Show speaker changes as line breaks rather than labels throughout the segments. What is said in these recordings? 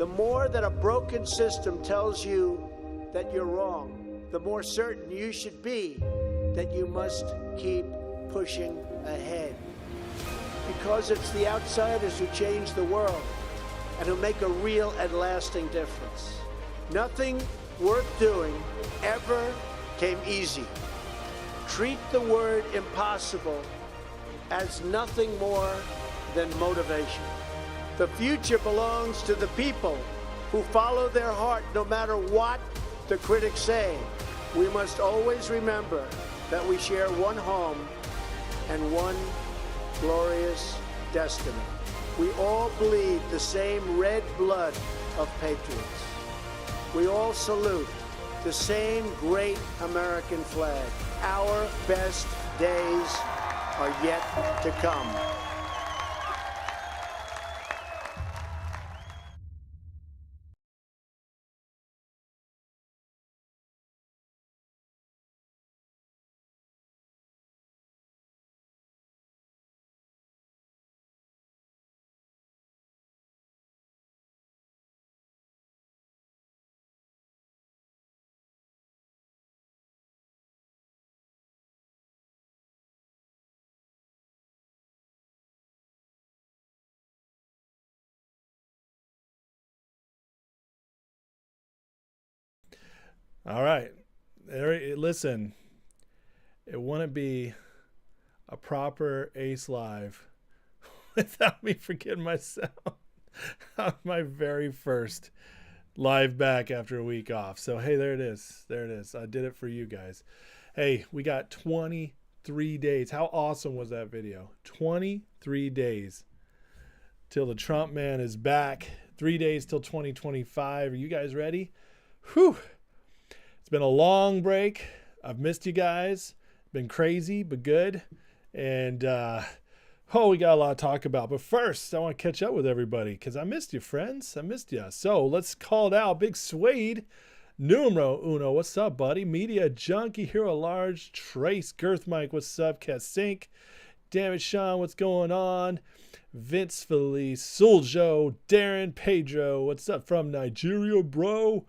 The more that a broken system tells you that you're wrong, the more certain you should be that you must keep pushing ahead. Because it's the outsiders who change the world and who make a real and lasting difference. Nothing worth doing ever came easy. Treat the word impossible as nothing more than motivation. The future belongs to the people who follow their heart no matter what the critics say. We must always remember that we share one home and one glorious destiny. We all bleed the same red blood of patriots. We all salute the same great American flag. Our best days are yet to come.
All right. Listen, it wouldn't be a proper Ace Live without me forgetting myself on my very first live back after a week off. So, hey, there it is. There it is. I did it for you guys. Hey, we got 23 days. How awesome was that video? 23 days till the Trump man is back. 3 days till 2025. Are you guys ready? Whew. It's been a long break. I've missed you guys. Been crazy, but good. And, we got a lot to talk about. But first, I want to catch up with everybody because I missed you, friends. I missed you. So let's call it out. Big Suede, Numero Uno. What's up, buddy? Media Junkie, Hero Large, Trace, Girth Mike. What's up? Cat Sink. Damn it, Sean. What's going on? Vince Felice, Suljo, Darren, Pedro. What's up from Nigeria, bro?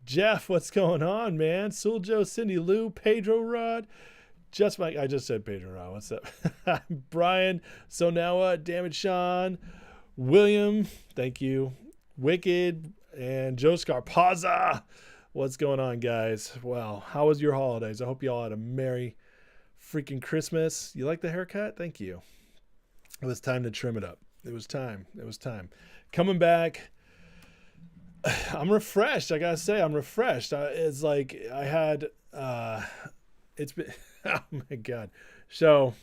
Jeff, what's going on, man? Suljo, Cindy Lou, Pedro Rod. Just Mike, I just said Pedro Rod. What's up? Brian, so now what? Damn it, Sean. William, thank you. Wicked and Joe Scarpazza. What's going on, guys? Well, how was your holidays? I hope you all had a merry freaking Christmas. You like the haircut? Thank you. It was time to trim it up. It was time. It was time. Coming back. I'm refreshed. I gotta say, I'm refreshed. It's like I had, it's been, oh my God. So,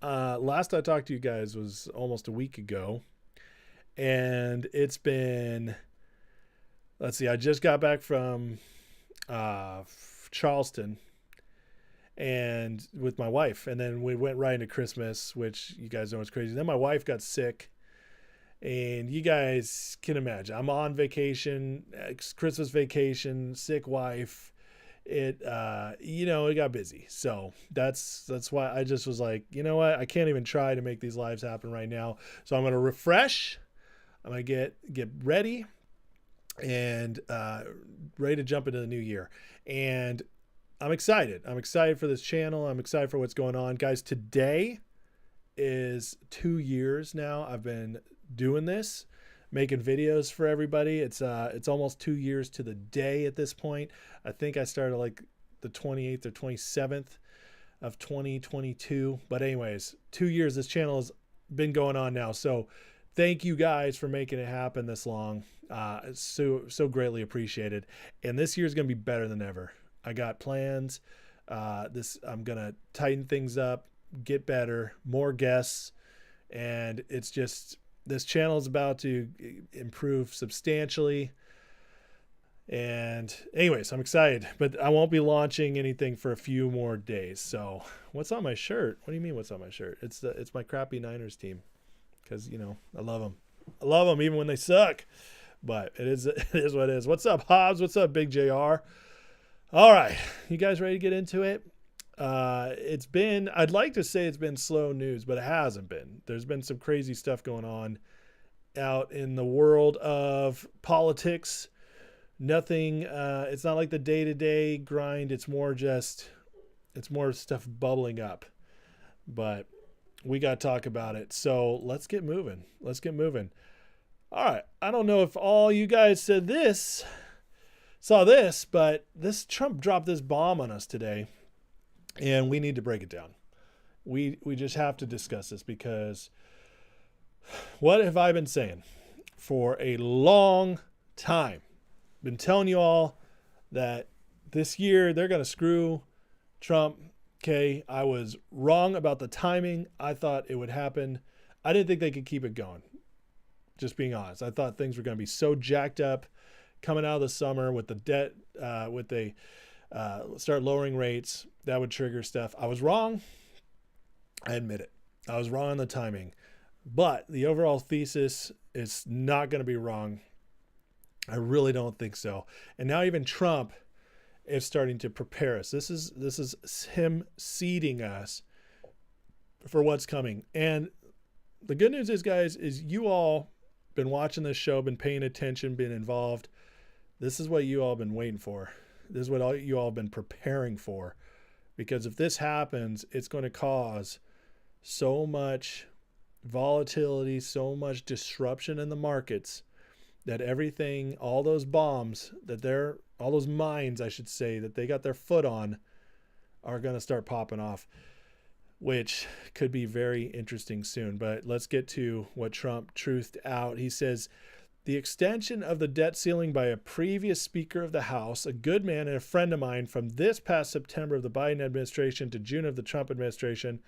last I talked to you guys was almost a week ago, and it's been, let's see, I just got back from, Charleston and with my wife, and then we went right into Christmas, which you guys know is crazy. Then my wife got sick. And you guys can imagine, I'm on vacation, Christmas vacation, sick wife. It got busy. So that's why I just was like, you know what? I can't even try to make these lives happen right now. So I'm going to refresh. I'm going to get ready and ready to jump into the new year. And I'm excited. I'm excited for this channel. I'm excited for what's going on. Guys, today is 2 years now. I've been doing this, making videos for everybody. It's almost 2 years to the day at this point. I think I started like the 28th or 27th of 2022. But anyways, 2 years this channel has been going on now. So thank you guys for making it happen this long. It's so greatly appreciated. And this year is going to be better than ever. I got plans. I'm going to tighten things up, get better, more guests. And it's just, this channel is about to improve substantially. And anyways, I'm excited, but I won't be launching anything for a few more days. So what's on my shirt? What do you mean what's on my shirt? It's my crappy Niners team. Cause I love them. I love them even when they suck, but it is what it is. What's up, Hobbs? What's up, Big JR? All right. You guys ready to get into it? I'd like to say it's been slow news, but it hasn't been. There's been some crazy stuff going on out in the world of politics. Nothing, it's not like the day-to-day grind. It's more stuff bubbling up. But we got to talk about it. So let's get moving. All right. I don't know if all you guys saw this, but this Trump dropped this bomb on us today, and we need to break it down. We just have to discuss this, because what have I been saying for a long time? Been telling you all that this year they're going to screw Trump. Okay, I was wrong about the timing. I thought it would happen. I didn't think they could keep it going. Just being honest. I thought things were going to be so jacked up coming out of the summer with the debt, start lowering rates. That would trigger stuff. I was wrong. I admit it. I was wrong on the timing. But the overall thesis is not going to be wrong. I really don't think so. And now even Trump is starting to prepare us. This is him seeding us for what's coming. And the good news is, guys, is you all been watching this show, been paying attention, been involved. This is what you all been waiting for. This is what you all been preparing for. Because if this happens, it's going to cause so much volatility, so much disruption in the markets, that everything, all those bombs all those mines, I should say, that they got their foot on are going to start popping off, which could be very interesting soon. But let's get to what Trump truthed out. He says, the extension of the debt ceiling by a previous Speaker of the House, a good man and a friend of mine, from this past September of the Biden administration to June of the Trump administration,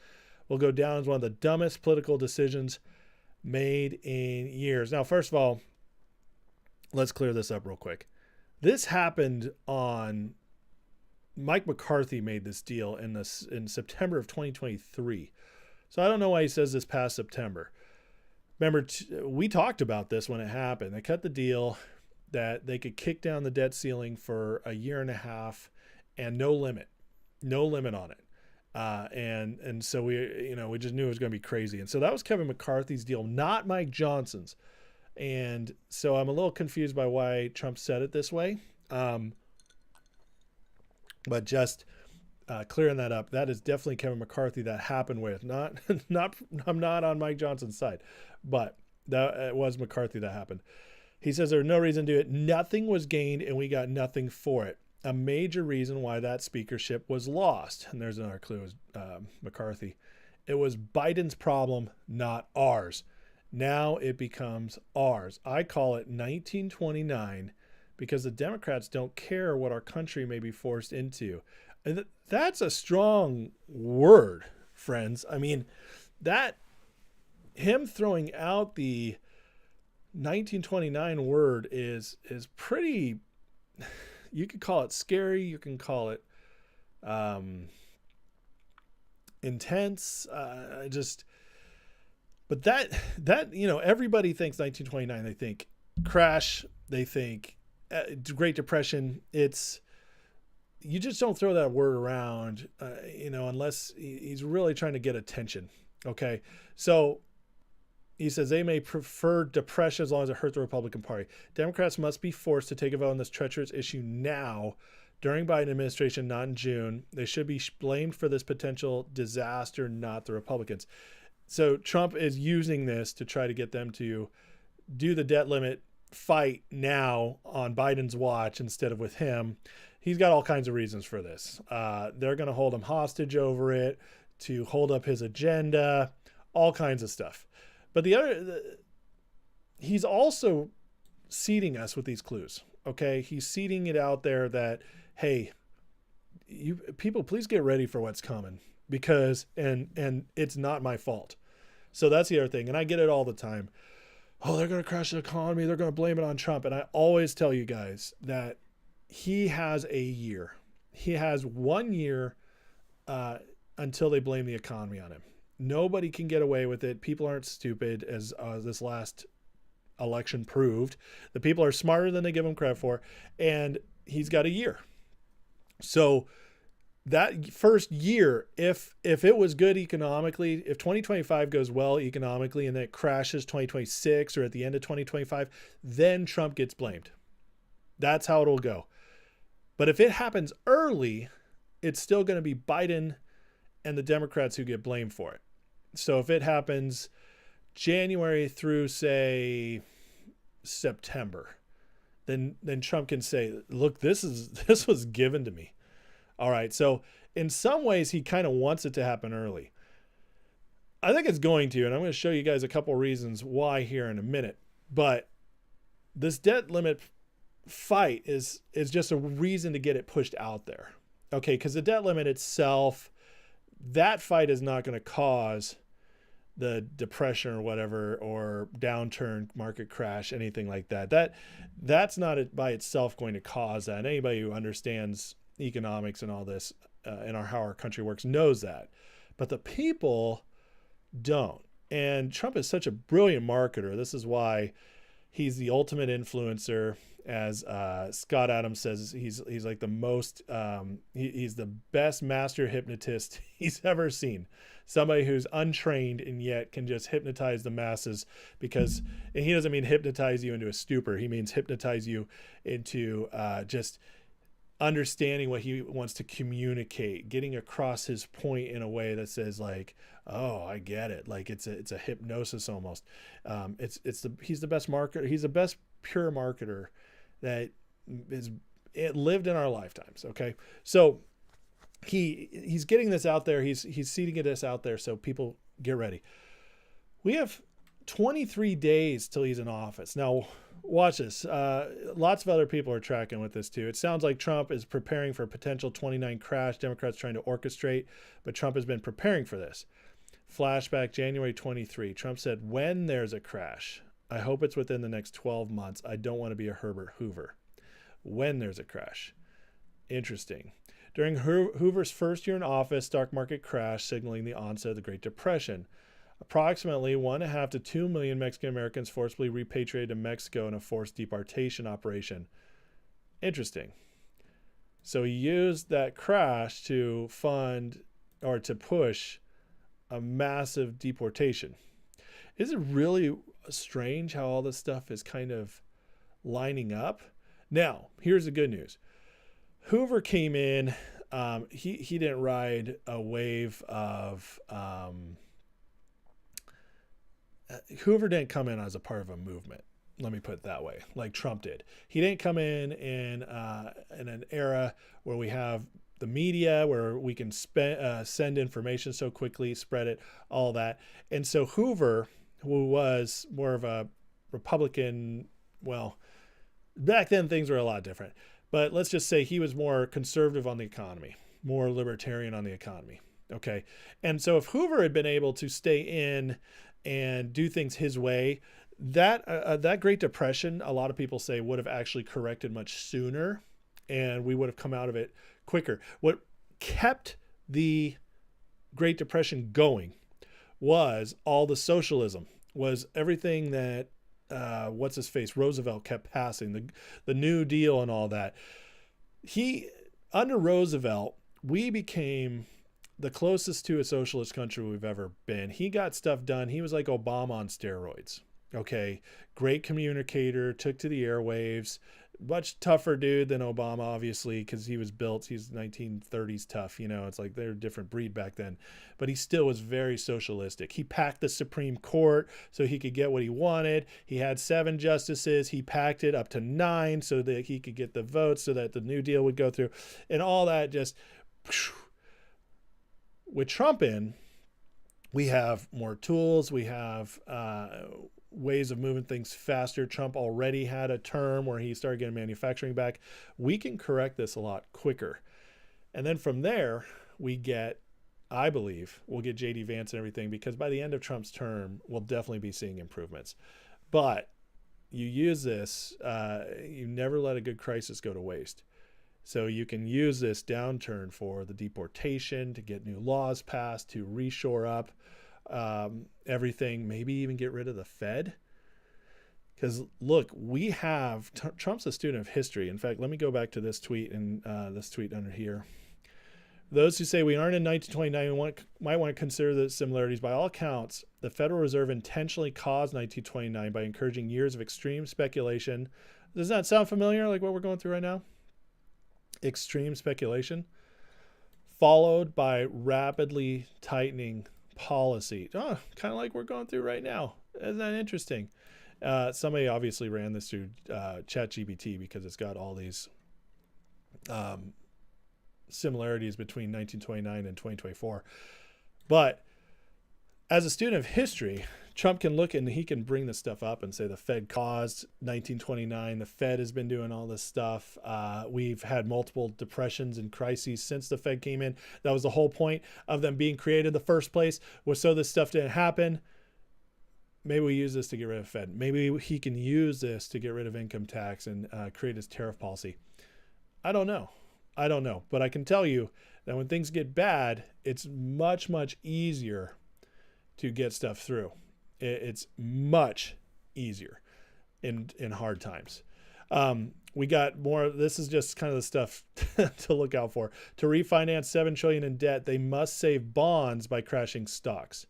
will go down as one of the dumbest political decisions made in years. Now, first of all, let's clear this up real quick. This happened on Mike McCarthy made this deal in September of 2023. So I don't know why he says this past September. Remember, we talked about this when it happened. They cut the deal that they could kick down the debt ceiling for a year and a half and no limit on it. And so we just knew it was going to be crazy. And so that was Kevin McCarthy's deal, not Mike Johnson's. And so I'm a little confused by why Trump said it this way. But just clearing that up, that is definitely Kevin McCarthy that happened with. I'm not on Mike Johnson's side, but it was McCarthy that happened. He says there's no reason to do it. Nothing was gained, and we got nothing for it. A major reason why that speakership was lost. And there's another clue, is McCarthy. It was Biden's problem, not ours. Now it becomes ours. I call it 1929 because the Democrats don't care what our country may be forced into. And that's a strong word, friends. I mean, him throwing out the 1929 word is pretty, you could call it scary. You can call it intense. But that everybody thinks 1929. They think crash. They think Great Depression. You just don't throw that word around, unless he's really trying to get attention. Okay, so he says they may prefer depression as long as it hurts the Republican Party. Democrats must be forced to take a vote on this treacherous issue now, during Biden administration, not in June. They should be blamed for this potential disaster, not the Republicans. So Trump is using this to try to get them to do the debt limit fight now on Biden's watch instead of with him. He's got all kinds of reasons for this. They're going to hold him hostage over it, to hold up his agenda, all kinds of stuff. But he's also seeding us with these clues. Okay, he's seeding it out there that, hey, you people, please get ready for what's coming, because and it's not my fault. So that's the other thing. And I get it all the time. Oh, they're going to crash the economy. They're going to blame it on Trump. And I always tell you guys that he has a year. He has 1 year until they blame the economy on him. Nobody can get away with it. People aren't stupid, as this last election proved. The people are smarter than they give him credit for. And he's got a year. So that first year, if it was good economically, if 2025 goes well economically and then it crashes 2026 or at the end of 2025, then Trump gets blamed. That's how it'll go. But if it happens early, it's still going to be Biden and the Democrats who get blamed for it. So if it happens January through, say, September, then Trump can say, look, this was given to me. All right. So in some ways, he kind of wants it to happen early. I think it's going to, and I'm going to show you guys a couple reasons why here in a minute. But this debt limit fight is just a reason to get it pushed out there. Okay, because the debt limit itself, that fight is not going to cause the depression or whatever, or downturn, market crash, anything like that. That's not by itself going to cause that. Anybody who understands economics and all this and how our country works knows that. But the people don't. And Trump is such a brilliant marketer. This is why he's the ultimate influencer. As Scott Adams says, he's like the most, he's the best master hypnotist he's ever seen. Somebody who's untrained and yet can just hypnotize the masses, because, and he doesn't mean hypnotize you into a stupor. He means hypnotize you into just understanding what he wants to communicate, getting across his point in a way that says like, oh, I get it. Like it's a hypnosis almost. He's the best marketer. He's the best pure marketer that it lived in our lifetimes. Okay. So he's getting this out there. He's seeding this out there. So people get ready. We have 23 days till he's in office. Now watch this. Lots of other people are tracking with this too. It sounds like Trump is preparing for a potential 29 crash. Democrats trying to orchestrate, but Trump has been preparing for this. Flashback January 23. Trump said, when there's a crash, I hope it's within the next 12 months. I don't want to be a Herbert Hoover. When there's a crash. Interesting. During Hoover's first year in office, stock market crash, signaling the onset of the Great Depression. Approximately 1.5 to 2 million Mexican Americans forcibly repatriated to Mexico in a forced deportation operation. Interesting. So he used that crash to fund or to push a massive deportation. Is it really strange how all this stuff is kind of lining up? Now, here's the good news. Hoover came in. He didn't ride a wave of... Hoover didn't come in as a part of a movement. Let me put it that way, like Trump did. He didn't come in an era where we have the media, where we can send information so quickly, spread it, all that. And so Hoover, who was more of a Republican, well, back then things were a lot different. But let's just say he was more conservative on the economy, more libertarian on the economy. Okay. And so if Hoover had been able to stay in and do things his way, that Great Depression, a lot of people say, would have actually corrected much sooner, and we would have come out of it quicker. What kept the Great Depression going was all the socialism, was everything that what's his face, Roosevelt kept passing, the New Deal and all that. Under Roosevelt, we became the closest to a socialist country we've ever been. He got stuff done. He was like Obama on steroids. Okay. Great communicator, took to the airwaves, much tougher dude than Obama, obviously, because he's 1930s tough. You know, it's like they're a different breed back then, but he still was very socialistic. He packed the Supreme Court so he could get what he wanted. He had 7 justices. He packed it up to 9 so that he could get the votes so that the New Deal would go through, and all that just... With Trump in, we have more tools. We have ways of moving things faster. Trump already had a term where he started getting manufacturing back. We can correct this a lot quicker. And then from there, I believe, we'll get J.D. Vance and everything, because by the end of Trump's term, we'll definitely be seeing improvements. But you use this, you never let a good crisis go to waste. So you can use this downturn for the deportation, to get new laws passed, to reshore up everything, maybe even get rid of the Fed. Because look, Trump's a student of history. In fact, let me go back to this tweet and this tweet under here Those who say we aren't in 1929 might want to consider the similarities. By all accounts, the Federal Reserve intentionally caused 1929 by encouraging years of extreme speculation. Does that sound familiar, like what we're going through right now? Extreme speculation, followed by rapidly tightening policy. Oh, kind of like we're going through right now. Isn't that interesting? Somebody obviously ran this through ChatGPT because it's got all these similarities between 1929 and 2024. But as a student of history, Trump can look and he can bring this stuff up and say the Fed caused 1929. The Fed has been doing all this stuff. We've had multiple depressions and crises since the Fed came in. That was the whole point of them being created in the first place, was so this stuff didn't happen. Maybe we use this to get rid of Fed. Maybe he can use this to get rid of income tax and create his tariff policy. I don't know. But I can tell you that when things get bad, it's much, much easier to get stuff through. It's much easier in hard times. We got more. This is just kind of the stuff to look out for. To refinance $7 trillion in debt, they must save bonds by crashing stocks.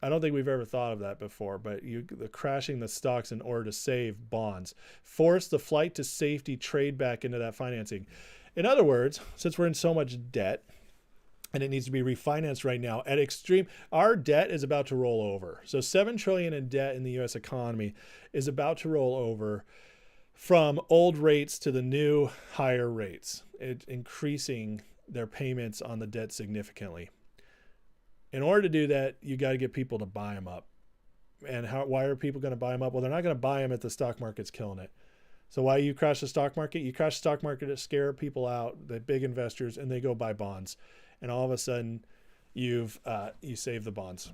I don't think we've ever thought of that before, but the crashing the stocks in order to save bonds. Force the flight to safety trade back into that financing. In other words, since we're in so much debt and it needs to be refinanced right now at extreme, our debt is about to roll over. So $7 trillion in debt in the U.S. economy is about to roll over from old rates to the new higher rates, increasing their payments on the debt significantly. In order to do that, you got to get people to buy them up. And why are people going to buy them up? Well, they're not going to buy them if the stock market's killing it. So why you crash the stock market? You crash the stock market to scare people out, the big investors, and they go buy bonds. And all of a sudden, you save the bonds.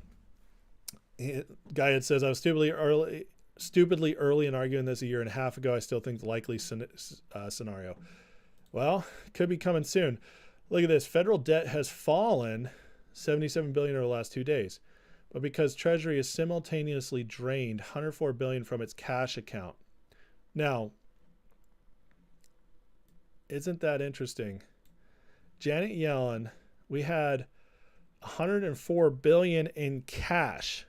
Guy that says, I was stupidly early in arguing this a year and a half ago. I still think the likely scenario. Well, could be coming soon. Look at this. Federal debt has fallen $77 billion over the last 2 days. But because Treasury has simultaneously drained $104 billion from its cash account. Now, isn't that interesting? Janet Yellen, we had $104 billion in cash.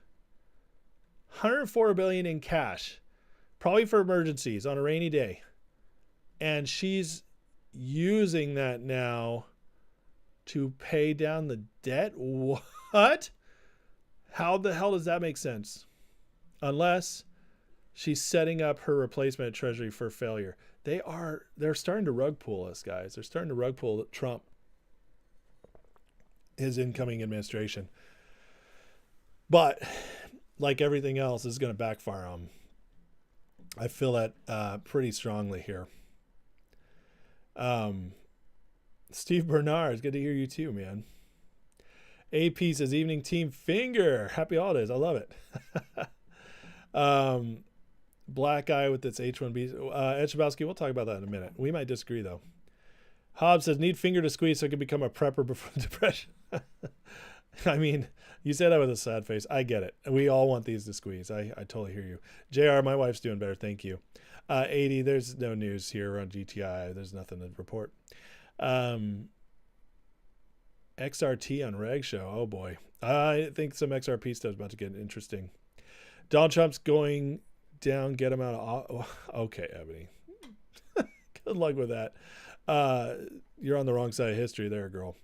$104 billion in cash, probably for emergencies on a rainy day. And she's using that now to pay down the debt? What? How the hell does that make sense? Unless she's setting up her replacement at Treasury for failure. They're starting to rug pull us, guys. They're starting to rug pull Trump, his incoming administration. But like everything else, this is going to backfire on him. I feel that pretty strongly here. Steve Bernard, it's good to hear you too, man. AP says, evening team finger. Happy holidays. I love it. Black guy with its H1B. Ed Shabowski, we'll talk about that in a minute. We might disagree, though. Hobbs says, need finger to squeeze so I can become a prepper before depression. I mean, you say that with a sad face. I get it. We all want these to squeeze. I totally hear you. JR, my wife's doing better. Thank you. 80, there's no news here on GTI. There's nothing to report. XRT on Reg Show. Oh, boy. I think some XRP stuff is about to get interesting. Donald Trump's going down. Get him out of... Okay, Ebony. Good luck with that. You're on the wrong side of history there, girl.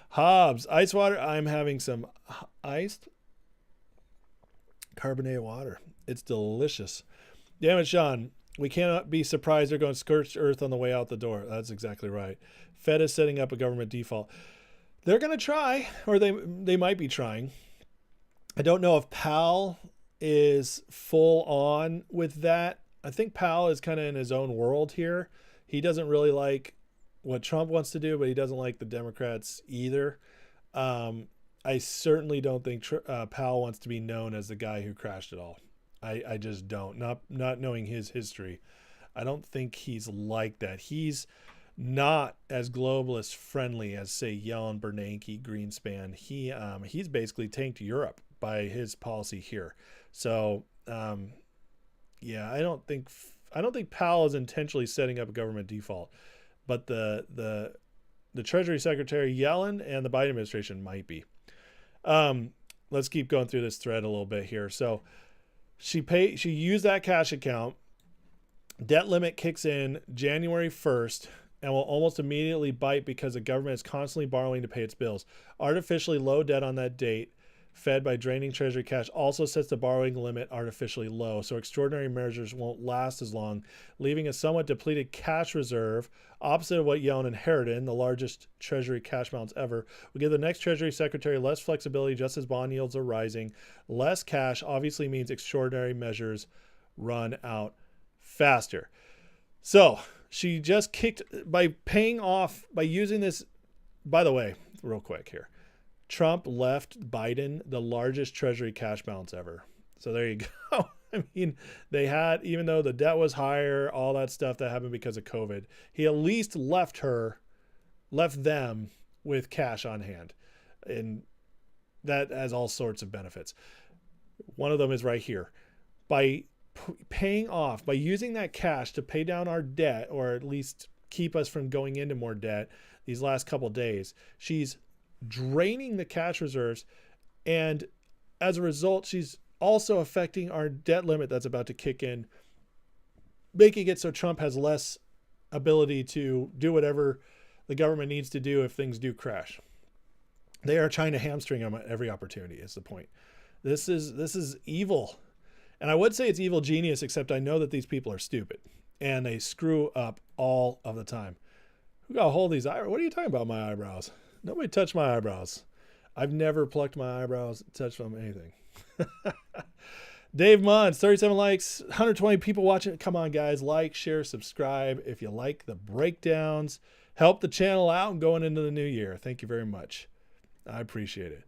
Hobbs, ice water. I'm having some iced carbonated water. It's delicious. Damn it, Sean. We cannot be surprised they're going scorched earth on the way out the door. That's exactly right. Fed is setting up a government default. They're going to try, or they might be trying. I don't know if Powell is full on with that. I think Powell is kind of in his own world here. He doesn't really like what Trump wants to do, but he doesn't like the Democrats either. I certainly don't think Powell wants to be known as the guy who crashed it all. I just don't. Not knowing his history, I don't think he's like that. He's not as globalist friendly as, say, Yellen, Bernanke, Greenspan. He's basically tanked Europe by his policy here. So, yeah, I don't think Powell is intentionally setting up a government default, but the the Treasury Secretary Yellen and the Biden administration might be. Let's keep going through this thread a little bit here. So she used that cash account. Debt limit kicks in January 1st and will almost immediately bite because the government is constantly borrowing to pay its bills. Artificially low debt on that date, fed by draining Treasury cash, also sets the borrowing limit artificially low, so extraordinary measures won't last as long, leaving a somewhat depleted cash reserve, opposite of what Yellen inherited, the largest Treasury cash balance ever, will give the next Treasury Secretary less flexibility just as bond yields are rising. Less cash obviously means extraordinary measures run out faster. So she just kicked by paying off, by using this. By the way, real quick here, Trump left Biden the largest Treasury cash balance ever. So there you go. I mean, they had, even though the debt was higher, all that stuff that happened because of COVID, he at least left them with cash on hand. And that has all sorts of benefits. One of them is right here. By paying off, by using that cash to pay down our debt, or at least keep us from going into more debt these last couple of days, she's draining the cash reserves. And as a result, she's also affecting our debt limit that's about to kick in, making it so Trump has less ability to do whatever the government needs to do if things do crash. They are trying to hamstring him at every opportunity, is the point. This is evil. And I would say it's evil genius, except I know that these people are stupid and they screw up all of the time. Who got a hold of these eyebrows? What are you talking about, my eyebrows? Nobody touched my eyebrows. I've never plucked my eyebrows, touched them, anything. Dave Munns, 37 likes, 120 people watching. Come on, guys. Like, share, subscribe. If you like the breakdowns, help the channel out and going into the new year. Thank you very much. I appreciate it.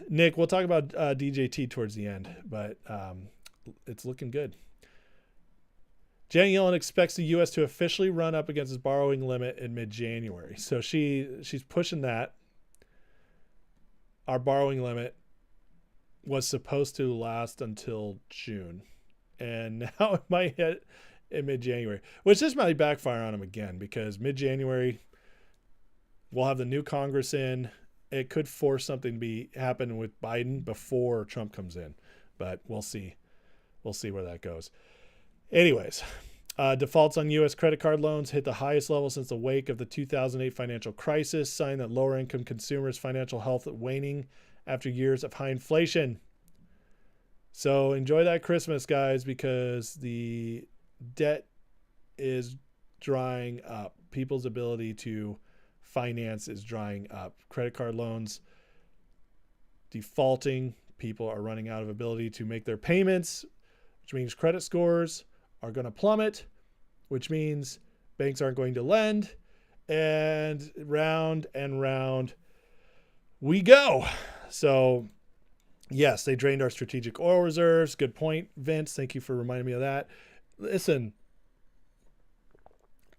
Nick, we'll talk about DJT towards the end, but it's looking good. Janet Yellen expects the U.S. to officially run up against its borrowing limit in mid-January. So she's pushing that. Our borrowing limit was supposed to last until June, and now it might hit in mid-January, which this might backfire on them again, because mid-January we'll have the new Congress in. It could force something to happen with Biden before Trump comes in, but we'll see. We'll see where that goes. Anyways, defaults on U.S. credit card loans hit the highest level since the wake of the 2008 financial crisis, sign that lower income consumers' financial health waning after years of high inflation. So enjoy that Christmas, guys, because the debt is drying up. People's ability to finance is drying up. Credit card loans defaulting. People are running out of ability to make their payments, which means credit scores are going to plummet, which means banks aren't going to lend, and round we go. So yes, they drained our strategic oil reserves. Good point, Vince. Thank you for reminding me of that. Listen,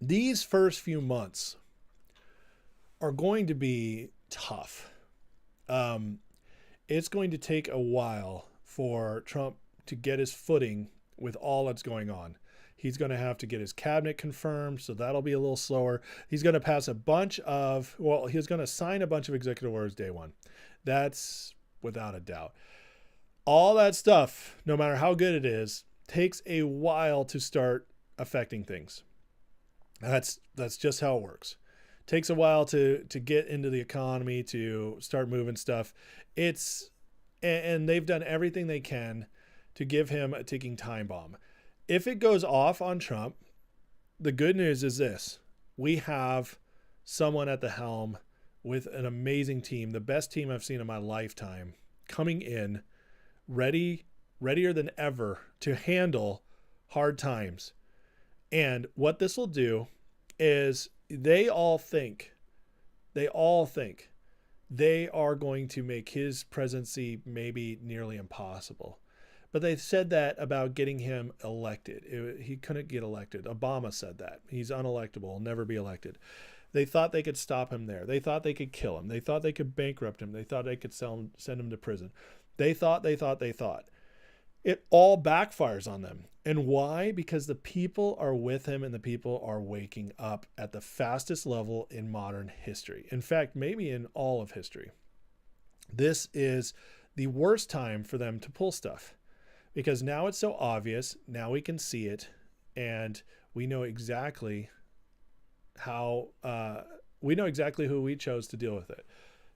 these first few months are going to be tough. It's going to take a while for Trump to get his footing with all that's going on. He's going to have to get his cabinet confirmed, so that'll be a little slower. He's going to pass he's going to sign a bunch of executive orders day one. That's without a doubt. All that stuff, no matter how good it is, takes a while to start affecting things. That's just how it works. Takes a while to get into the economy, to start moving stuff. And they've done everything they can to give him a ticking time bomb. If it goes off on Trump, the good news is this: we have someone at the helm with an amazing team, the best team I've seen in my lifetime, coming in readier than ever to handle hard times. And what this will do is they all think they are going to make his presidency maybe nearly impossible. But they said that about getting him elected. He couldn't get elected. Obama said that. He's unelectable, never be elected. They thought they could stop him there. They thought they could kill him. They thought they could bankrupt him. They thought they could send him to prison. They thought. it all backfires on them. And why? Because the people are with him and the people are waking up at the fastest level in modern history. In fact, maybe in all of history. This is the worst time for them to pull stuff because now it's so obvious. Now we can see it and we know exactly how, we know exactly who we chose to deal with it.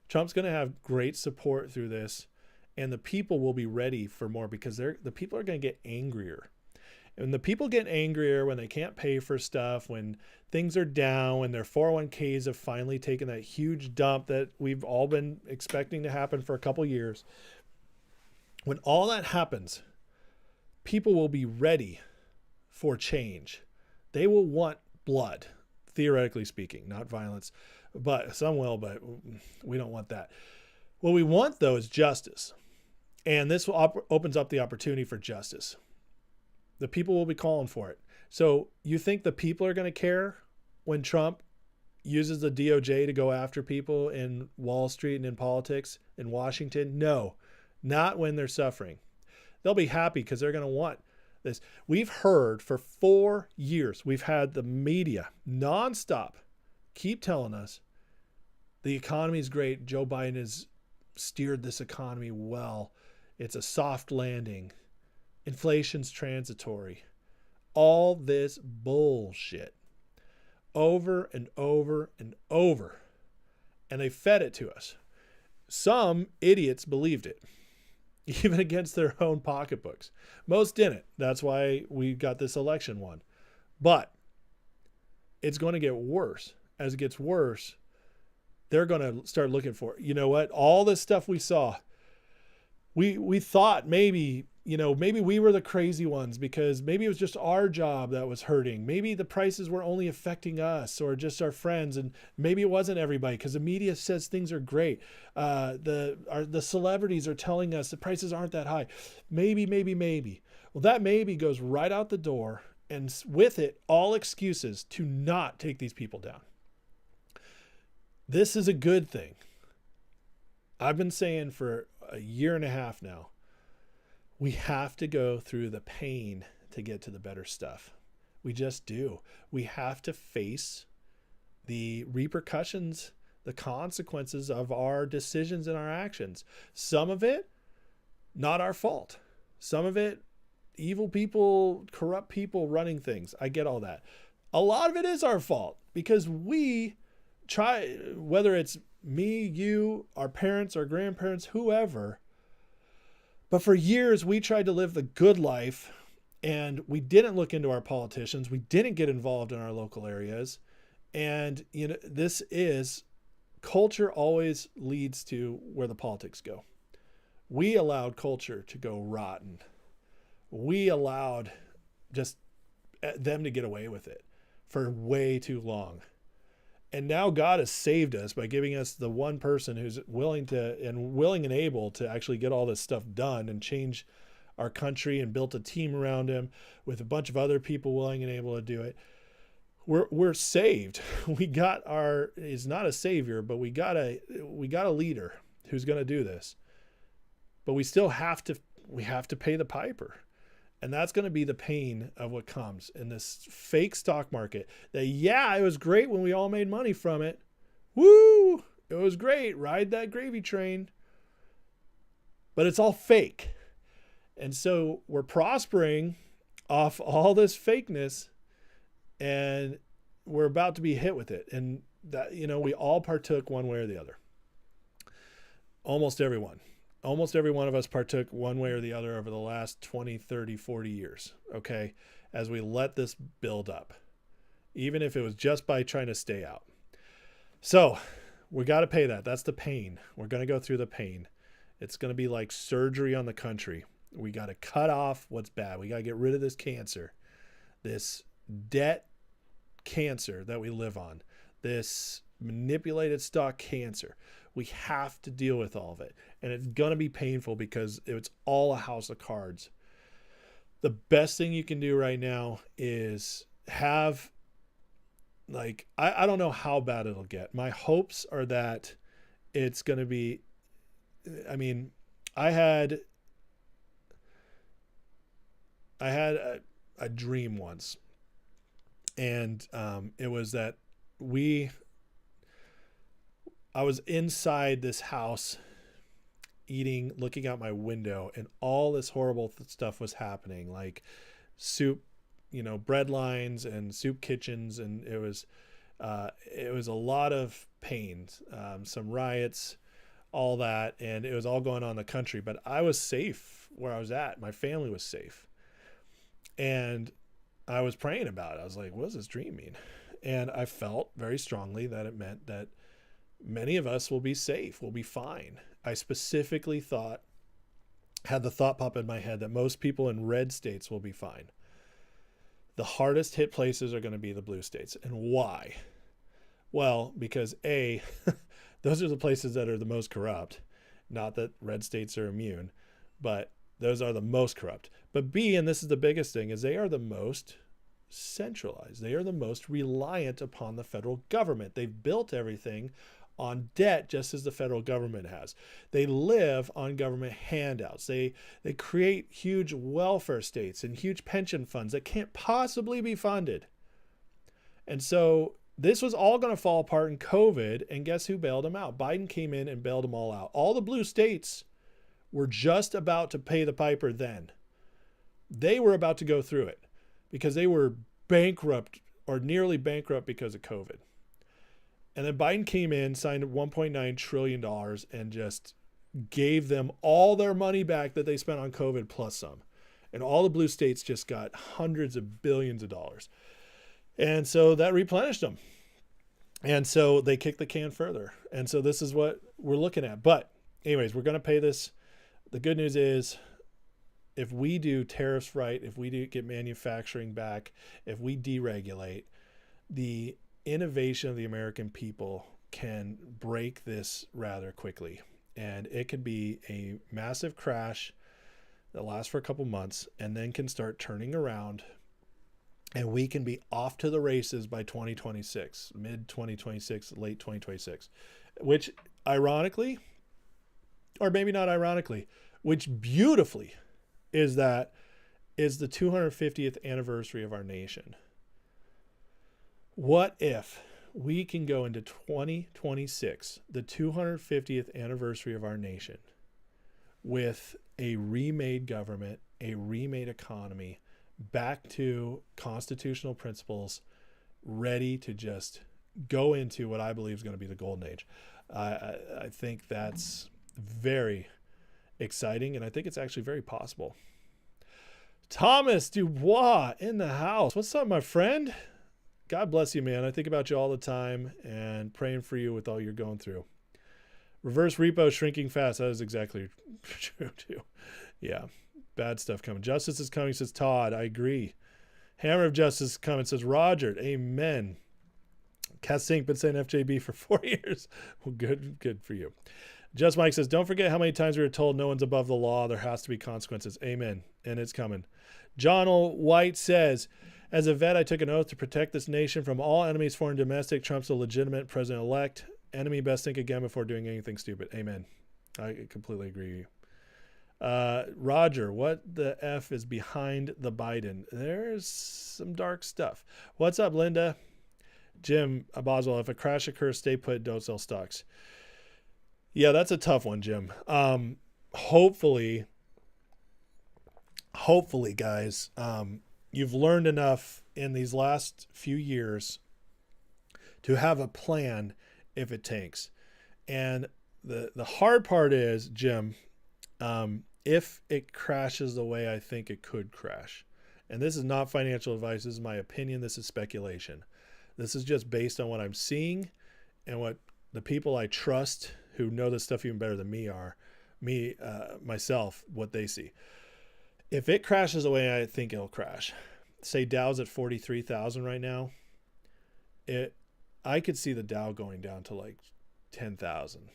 Trump's going to have great support through this, and the people will be ready for more because the people are going to get angrier. And the people get angrier when they can't pay for stuff, when things are down, when their 401ks have finally taken that huge dump that we've all been expecting to happen for a couple years. When all that happens, people will be ready for change. They will want blood, theoretically speaking, not violence, but some will, but we don't want that. What we want, though, is justice. And this opens up the opportunity for justice. The people will be calling for it. So you think the people are going to care when Trump uses the DOJ to go after people in Wall Street and in politics in Washington? No, not when they're suffering. They'll be happy because they're going to want this. We've heard for 4 years, we've had the media nonstop keep telling us the economy is great. Joe Biden has steered this economy well. It's a soft landing. Inflation's transitory. All this bullshit over and over and over. And they fed it to us. Some idiots believed it, even against their own pocketbooks. Most didn't. That's why we got this election won. But it's going to get worse. As it gets worse, they're going to start looking for it. You know what? All this stuff we saw, we thought maybe we were the crazy ones because maybe it was just our job that was hurting. Maybe the prices were only affecting us or just our friends. And maybe it wasn't everybody because the media says things are great. The celebrities are telling us the prices aren't that high. Maybe. Well, that maybe goes right out the door, and with it, all excuses to not take these people down. This is a good thing. I've been saying for a year and a half now, we have to go through the pain to get to the better stuff. We just do. We have to face the repercussions, the consequences of our decisions and our actions. Some of it, not our fault. Some of it, evil people, corrupt people running things. I get all that. A lot of it is our fault because we try, whether it's me, you, our parents, our grandparents, whoever. But for years, we tried to live the good life and we didn't look into our politicians. We didn't get involved in our local areas. And, this is culture always leads to where the politics go. We allowed culture to go rotten. We allowed just them to get away with it for way too long. And now God has saved us by giving us the one person who's willing and able to actually get all this stuff done and change our country, and built a team around him with a bunch of other people willing and able to do it. We're saved. He's not a savior, but we got a leader who's going to do this. But we still have to pay the piper. And that's going to be the pain of what comes in this fake stock market. It was great when we all made money from it. Woo! It was great. Ride that gravy train. But it's all fake. And so we're prospering off all this fakeness, and we're about to be hit with it. And that, we all partook one way or the other. Almost everyone. Almost every one of us partook one way or the other over the last 20, 30, 40 years, okay, as we let this build up, even if it was just by trying to stay out. So we got to pay that. That's the pain. We're going to go through the pain. It's going to be like surgery on the country. We got to cut off what's bad. We got to get rid of this cancer, this debt cancer that we live on, this manipulated stock cancer. We have to deal with all of it. And it's going to be painful because it's all a house of cards. The best thing you can do right now is have, I don't know how bad it'll get. My hopes are that it's going to be, I had I had a dream once, and it was that I was inside this house eating, looking out my window, and all this horrible stuff was happening, like soup, bread lines and soup kitchens, and it was a lot of pain, some riots, all that, and it was all going on in the country. But I was safe where I was at. My family was safe, and I was praying about it. I was like, what does this dream mean? And I felt very strongly that it meant that many of us will be safe, will be fine. I specifically had the thought pop in my head that most people in red states will be fine. The hardest hit places are going to be the blue states. And why? Well, because A, those are the places that are the most corrupt. Not that red states are immune, but those are the most corrupt. But B, and this is the biggest thing, is they are the most centralized. They are the most reliant upon the federal government. They've built everything on debt, just as the federal government has. They live on government handouts. They create huge welfare states and huge pension funds that can't possibly be funded. And so this was all going to fall apart in COVID, and guess who bailed them out? Biden came in and bailed them all out. All the blue states were just about to pay the piper then. They were about to go through it because they were bankrupt or nearly bankrupt because of COVID. And then Biden came in, signed $1.9 trillion, and just gave them all their money back that they spent on COVID plus some. And all the blue states just got hundreds of billions of dollars. And so that replenished them. And so they kicked the can further. And so this is what we're looking at. But anyways, we're going to pay this. The good news is, if we do tariffs right, if we do get manufacturing back, if we deregulate, the innovation of the American people can break this rather quickly. And it could be a massive crash that lasts for a couple months and then can start turning around. And we can be off to the races by 2026, mid 2026, late 2026, which ironically, or maybe not ironically, which beautifully is the 250th anniversary of our nation. What if we can go into 2026, the 250th anniversary of our nation, with a remade government, a remade economy, back to constitutional principles, ready to just go into what I believe is going to be the golden age. I think that's very exciting, and I think it's actually very possible. Thomas Dubois in the house. What's up, my friend? God bless you, man. I think about you all the time and praying for you with all you're going through. Reverse repo shrinking fast. That is exactly true, too. Yeah. Bad stuff coming. Justice is coming, says Todd. I agree. Hammer of Justice is coming, says Roger. Amen. Cassink been saying FJB for 4 years. Well, good for you. Just Mike says, don't forget how many times we were told no one's above the law. There has to be consequences. Amen. And it's coming. John O. White says, as a vet, I took an oath to protect this nation from all enemies, foreign and domestic. Trump's a legitimate president-elect. Enemy best think again before doing anything stupid. Amen. I completely agree with you. Roger, what the F is behind the Biden? There's some dark stuff. What's up, Linda? Jim Boswell, if a crash occurs, stay put, don't sell stocks. Yeah, that's a tough one, Jim. Hopefully, guys, you've learned enough in these last few years to have a plan if it tanks. And the hard part is, Jim, if it crashes the way I think it could crash, and this is not financial advice, this is my opinion, this is speculation. This is just based on what I'm seeing and what the people I trust who know this stuff even better than me myself, what they see. If it crashes the way I think it'll crash, say Dow's at 43,000 right now, I could see the Dow going down to like 10,000.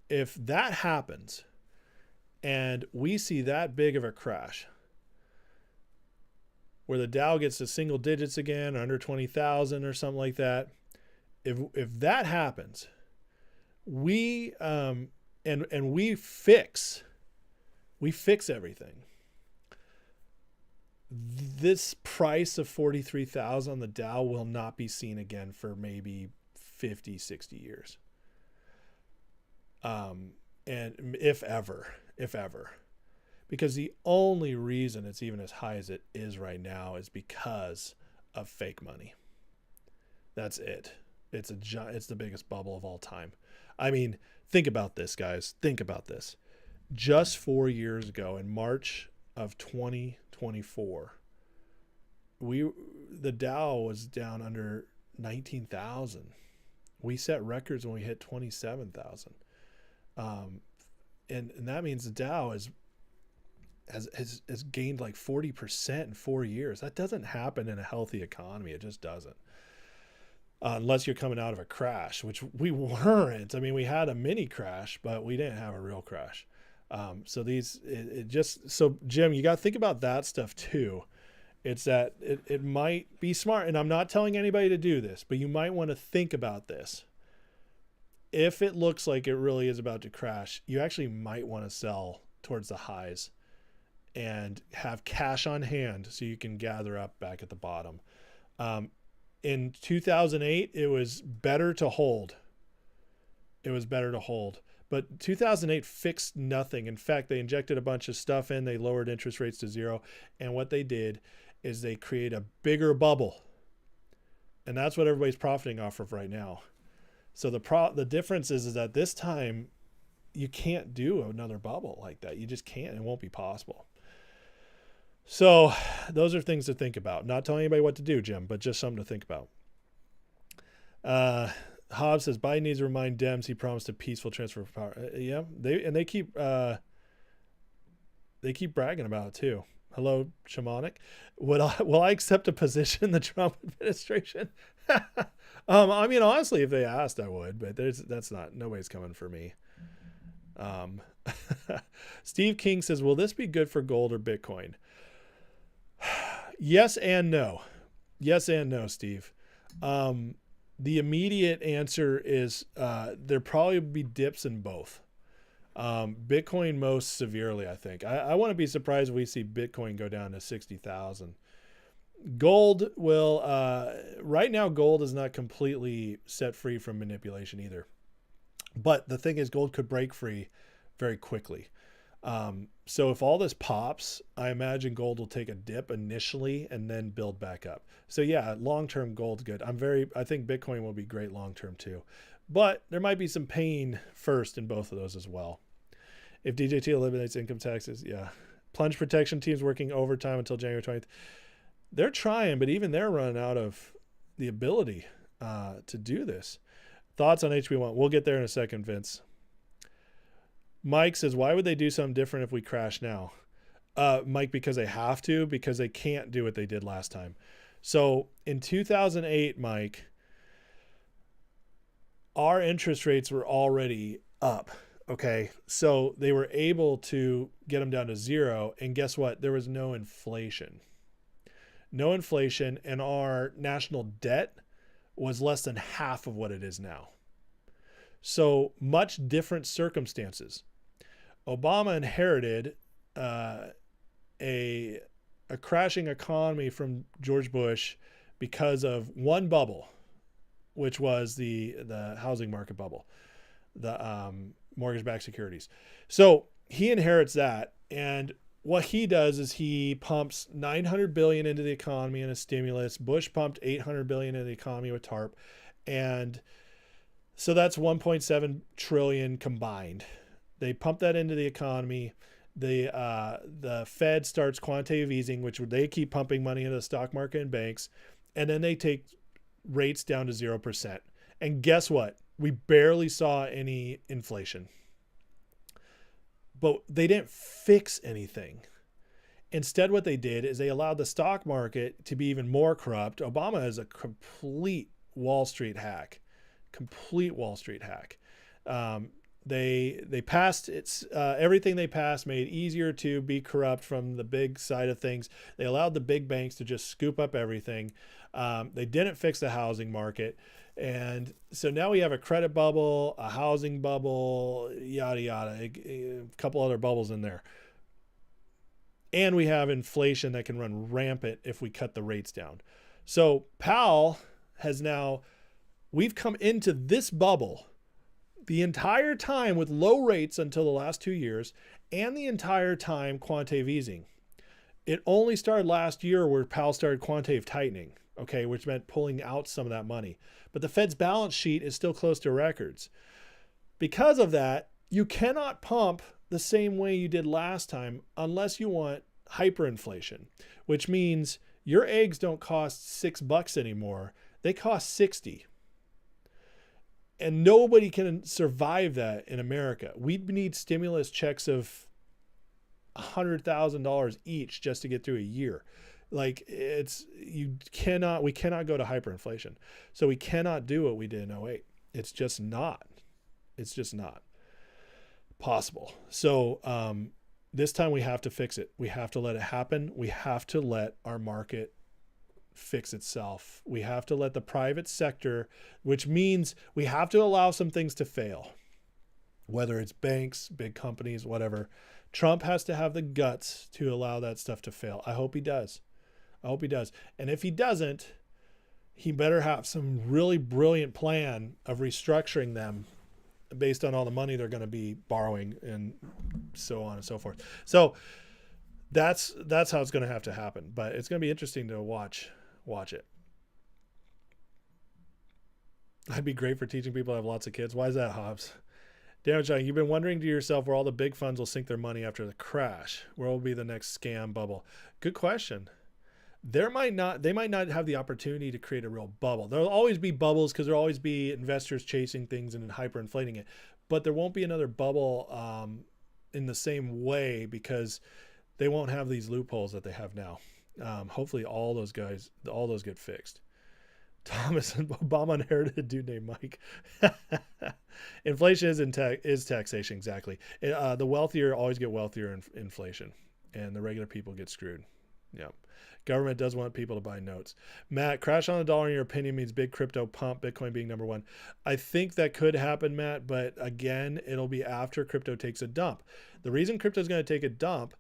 If that happens and we see that big of a crash where the Dow gets to single digits again, under 20,000 or something like that, if that happens, we fix everything. this price of 43,000 on the Dow will not be seen again for maybe 50, 60 years. And if ever, because the only reason it's even as high as it is right now is because of fake money. That's it. It's the biggest bubble of all time. I mean, think about this, guys. Think about this. Just 4 years ago, in March of 2024, the Dow was down under 19,000. We set records when we hit 27,000. And that means the Dow has gained like 40% in 4 years. That doesn't happen in a healthy economy. It just doesn't. Unless you're coming out of a crash, which we weren't. I mean, we had a mini crash, but we didn't have a real crash. So Jim, you got to think about that stuff too. It's that it might be smart, and I'm not telling anybody to do this, but you might want to think about this. If it looks like it really is about to crash, you actually might want to sell towards the highs and have cash on hand so you can gather up back at the bottom. In 2008, it was better to hold. But 2008 fixed nothing. In fact, they injected a bunch of stuff in. They lowered interest rates to zero. And what they did is they create a bigger bubble. And that's what everybody's profiting off of right now. So the difference is that this time you can't do another bubble like that. You just can't. It won't be possible. So those are things to think about. Not telling anybody what to do, Jim, but just something to think about. Hobbs says Biden needs to remind Dems he promised a peaceful transfer of power. Yeah, they keep bragging about it too. Hello, Shamanic. Will I accept a position in the Trump administration? I mean, honestly, if they asked, I would, but nobody's coming for me. Steve King says, will this be good for gold or Bitcoin? Yes and no. Yes and no, Steve. The immediate answer is there probably be dips in both. Bitcoin most severely, I think. I want to be surprised if we see Bitcoin go down to 60,000. Gold will, right now, gold is not completely set free from manipulation either. But the thing is, gold could break free very quickly. So if all this pops, I imagine gold will take a dip initially and then build back up. So yeah, long-term gold's good. I think Bitcoin will be great long-term too, but there might be some pain first in both of those as well. If DJT eliminates income taxes, yeah. Plunge protection teams working overtime until January 20th. They're trying, but even they're running out of the ability to do this. Thoughts on HB1? We'll get there in a second, Vince. Mike says, why would they do something different if we crash now? Mike, because they have to, because they can't do what they did last time. So in 2008, Mike, our interest rates were already up. Okay. So they were able to get them down to zero. And guess what? There was no inflation. No inflation. And our national debt was less than half of what it is now. So much different circumstances. Obama inherited a crashing economy from George Bush because of one bubble, which was the housing market bubble, the mortgage-backed securities. So he inherits that, and what he does is he pumps $900 billion into the economy in a stimulus. Bush pumped $800 billion into the economy with TARP, and so that's $1.7 trillion combined. They pump that into the economy. The Fed starts quantitative easing, which they keep pumping money into the stock market and banks, and then they take rates down to 0%. And guess what? We barely saw any inflation. But they didn't fix anything. Instead, what they did is they allowed the stock market to be even more corrupt. Obama is a complete Wall Street hack. They passed everything they passed made it easier to be corrupt from the big side of things. They allowed the big banks to just scoop up everything. They didn't fix the housing market. And so now we have a credit bubble, a housing bubble, yada, yada, a couple other bubbles in there. And we have inflation that can run rampant if we cut the rates down. So Powell has now, we've come into this bubble the entire time with low rates until the last 2 years, and the entire time quantitative easing. It only started last year where Powell started quantitative tightening, okay, which meant pulling out some of that money. But the Fed's balance sheet is still close to records. Because of that, you cannot pump the same way you did last time unless you want hyperinflation, which means your eggs don't cost $6 anymore. They cost 60. And nobody can survive that in America. We'd need stimulus checks of $100,000 each just to get through a year. Like we cannot go to hyperinflation. So we cannot do what we did in 2008. It's just not possible. So this time we have to fix it. We have to let it happen. We have to let our market fix itself. We have to let the private sector, which means we have to allow some things to fail, whether it's banks, big companies, whatever. Trump has to have the guts to allow that stuff to fail. I hope he does. And if he doesn't, he better have some really brilliant plan of restructuring them based on all the money they're going to be borrowing and so on and so forth. So that's how it's going to have to happen. But it's going to be interesting to watch it. That'd be great for teaching people to have lots of kids. Why is that, Hobbs? Damn, John, you've been wondering to yourself where all the big funds will sink their money after the crash. Where will be the next scam bubble? Good question. They might not have the opportunity to create a real bubble. There'll always be bubbles because there'll always be investors chasing things and hyperinflating it. But there won't be another bubble in the same way because they won't have these loopholes that they have now. Hopefully all those get fixed. Thomas and Obama inherited a dude named Mike. Inflation is taxation, exactly. The wealthier always get wealthier in inflation, and the regular people get screwed. Yeah. Government does want people to buy notes. Matt, crash on the dollar in your opinion means big crypto pump, Bitcoin being number one. I think that could happen, Matt, but again, it'll be after crypto takes a dump. The reason crypto is going to take a dump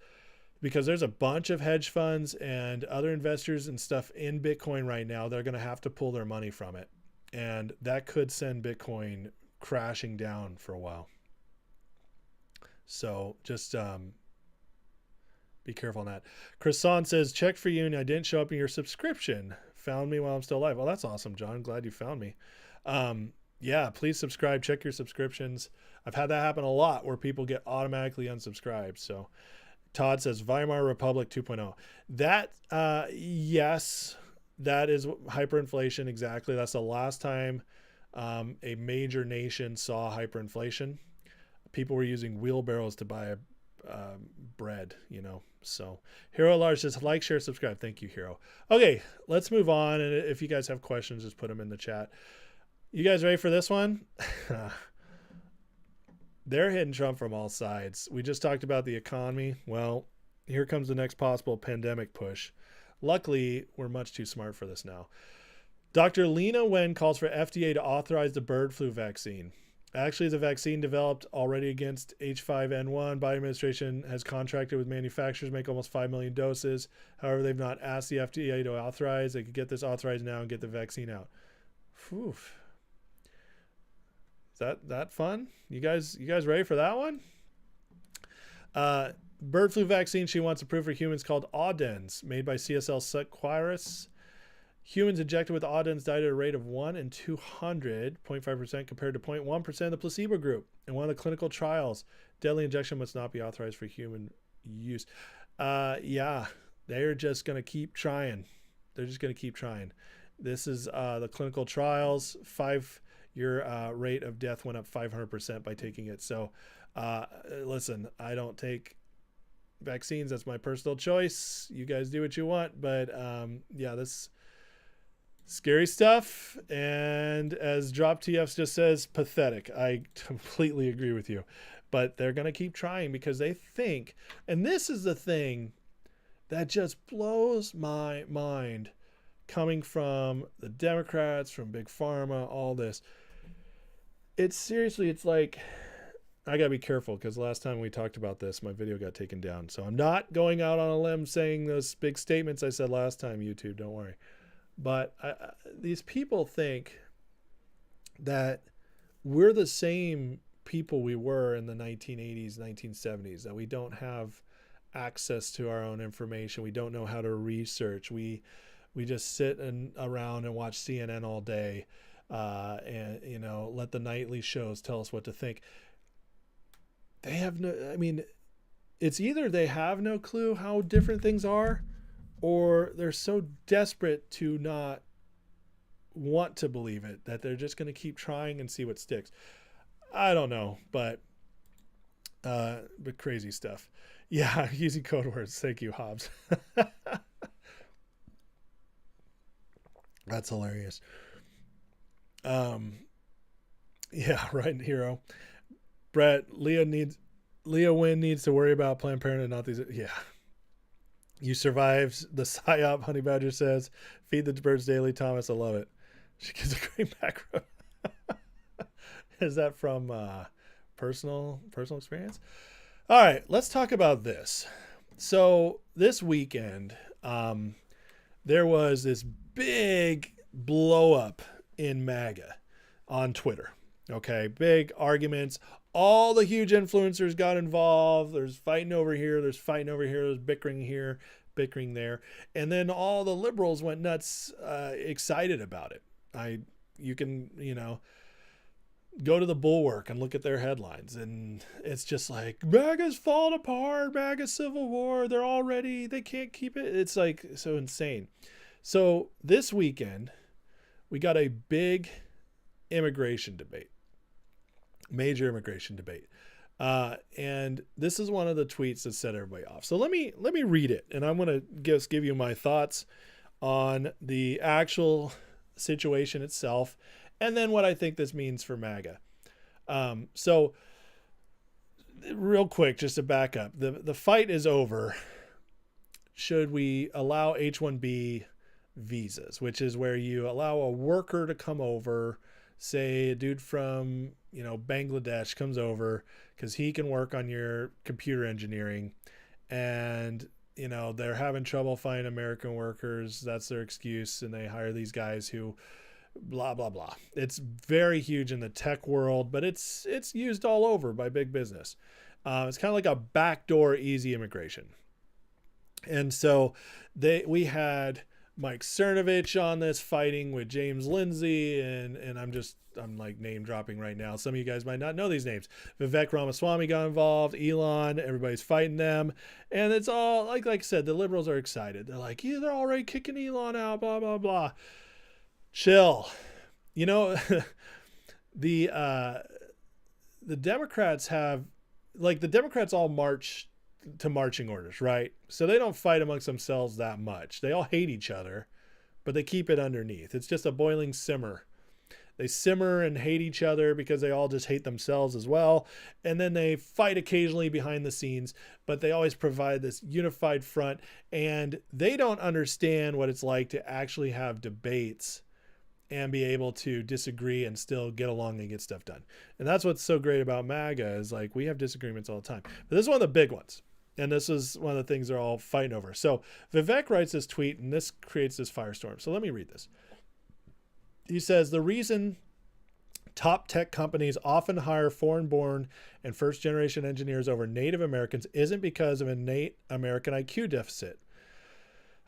because there's a bunch of hedge funds and other investors and stuff in Bitcoin right now. They're going to have to pull their money from it. And that could send Bitcoin crashing down for a while. So just be careful on that. Croissant says, check for you and I didn't show up in your subscription. Found me while I'm still alive. Well, that's awesome, John. Glad you found me. Yeah, please subscribe. Check your subscriptions. I've had that happen a lot where people get automatically unsubscribed. So Todd says Weimar Republic 2.0. That, yes, that is hyperinflation. Exactly. That's the last time a major nation saw hyperinflation. People were using wheelbarrows to buy bread, So Hero Large says like, share, subscribe. Thank you, Hero. Okay, let's move on. And if you guys have questions, just put them in the chat. You guys ready for this one? They're hitting Trump from all sides. We just talked about the economy. Well, here comes the next possible pandemic push. Luckily, we're much too smart for this now. Dr. Lena Wen calls for FDA to authorize the bird flu vaccine. Actually, the vaccine developed already against H5N1. Biden administration has contracted with manufacturers to make almost 5 million doses. However, they've not asked the FDA to authorize. They could get this authorized now and get the vaccine out. Whew. Is that fun? You guys ready for that one? Bird flu vaccine she wants approved for humans called Audens, made by CSL Seqirus. Humans injected with Audens died at a rate of 1 in 200, 0.5% compared to 0.1% of the placebo group. In one of the clinical trials, deadly injection must not be authorized for human use. Yeah, they're just going to keep trying. They're just going to keep trying. This is the clinical trials. Your rate of death went up 500% by taking it. So listen, I don't take vaccines. That's my personal choice. You guys do what you want. But yeah, this scary stuff. And as Drop TFs just says, pathetic. I completely agree with you. But they're going to keep trying because they think, and this is the thing that just blows my mind coming from the Democrats, from Big Pharma, all this. It's seriously, it's like I gotta be careful because last time we talked about this, my video got taken down. So I'm not going out on a limb saying those big statements I said last time, YouTube, don't worry. But these people think that we're the same people we were in the 1980s, 1970s, that we don't have access to our own information. We don't know how to research. We just sit around and watch CNN all day, and let the nightly shows tell us what to think. They have no. I mean, it's either they have no clue how different things are, or they're so desperate to not want to believe it that they're just going to keep trying and see what sticks. I don't know, but crazy stuff. Yeah, using code words. Thank you, Hobbs. That's hilarious. Yeah, right, Hero. Brett, Leah Wynn needs to worry about Planned Parenthood, not these. Yeah. You survived the PSYOP, Honey Badger says. Feed the birds daily, Thomas. I love it. She gives a great macro. Is that from personal experience? All right, let's talk about this. So this weekend, there was this big blow up in MAGA on Twitter. Okay, big arguments. All the huge influencers got involved. There's fighting over here. There's fighting over here. There's bickering here, bickering there. And then all the liberals went nuts, excited about it. You can, go to the Bulwark and look at their headlines. And it's just like, MAGA's falling apart. MAGA civil war. They can't keep it. It's like so insane. So this weekend, we got a big immigration debate. Major immigration debate. And this is one of the tweets that set everybody off. So let me read it, and I'm going to just give you my thoughts on the actual situation itself, and then what I think this means for MAGA. So real quick, just to back up, the fight is over. Should we allow H1B visas, which is where you allow a worker to come over, say a dude from Bangladesh comes over because he can work on your computer engineering, and they're having trouble finding American workers. That's their excuse, and they hire these guys who blah blah blah. It's very huge in the tech world, but it's used all over by big business. It's kind of like a backdoor easy immigration. And so we had Mike Cernovich on this fighting with James Lindsay, and I'm like name dropping right now. Some of you guys might not know these names. Vivek Ramaswamy got involved, Elon, everybody's fighting them. And it's all like I said, the liberals are excited. They're like, yeah, they're already kicking Elon out, blah, blah, blah. Chill. The Democrats the Democrats all march to marching orders, right? So they don't fight amongst themselves that much. They all hate each other, but they keep it underneath. It's just a boiling simmer. They simmer and hate each other because they all just hate themselves as well. And then they fight occasionally behind the scenes, but they always provide this unified front. And they don't understand what it's like to actually have debates and be able to disagree and still get along and get stuff done. And that's what's so great about MAGA is like we have disagreements all the time. But this is one of the big ones. And this is one of the things they're all fighting over. So Vivek writes this tweet, and this creates this firestorm. So let me read this. He says, the reason top tech companies often hire foreign-born and first-generation engineers over Native Americans isn't because of innate American IQ deficit.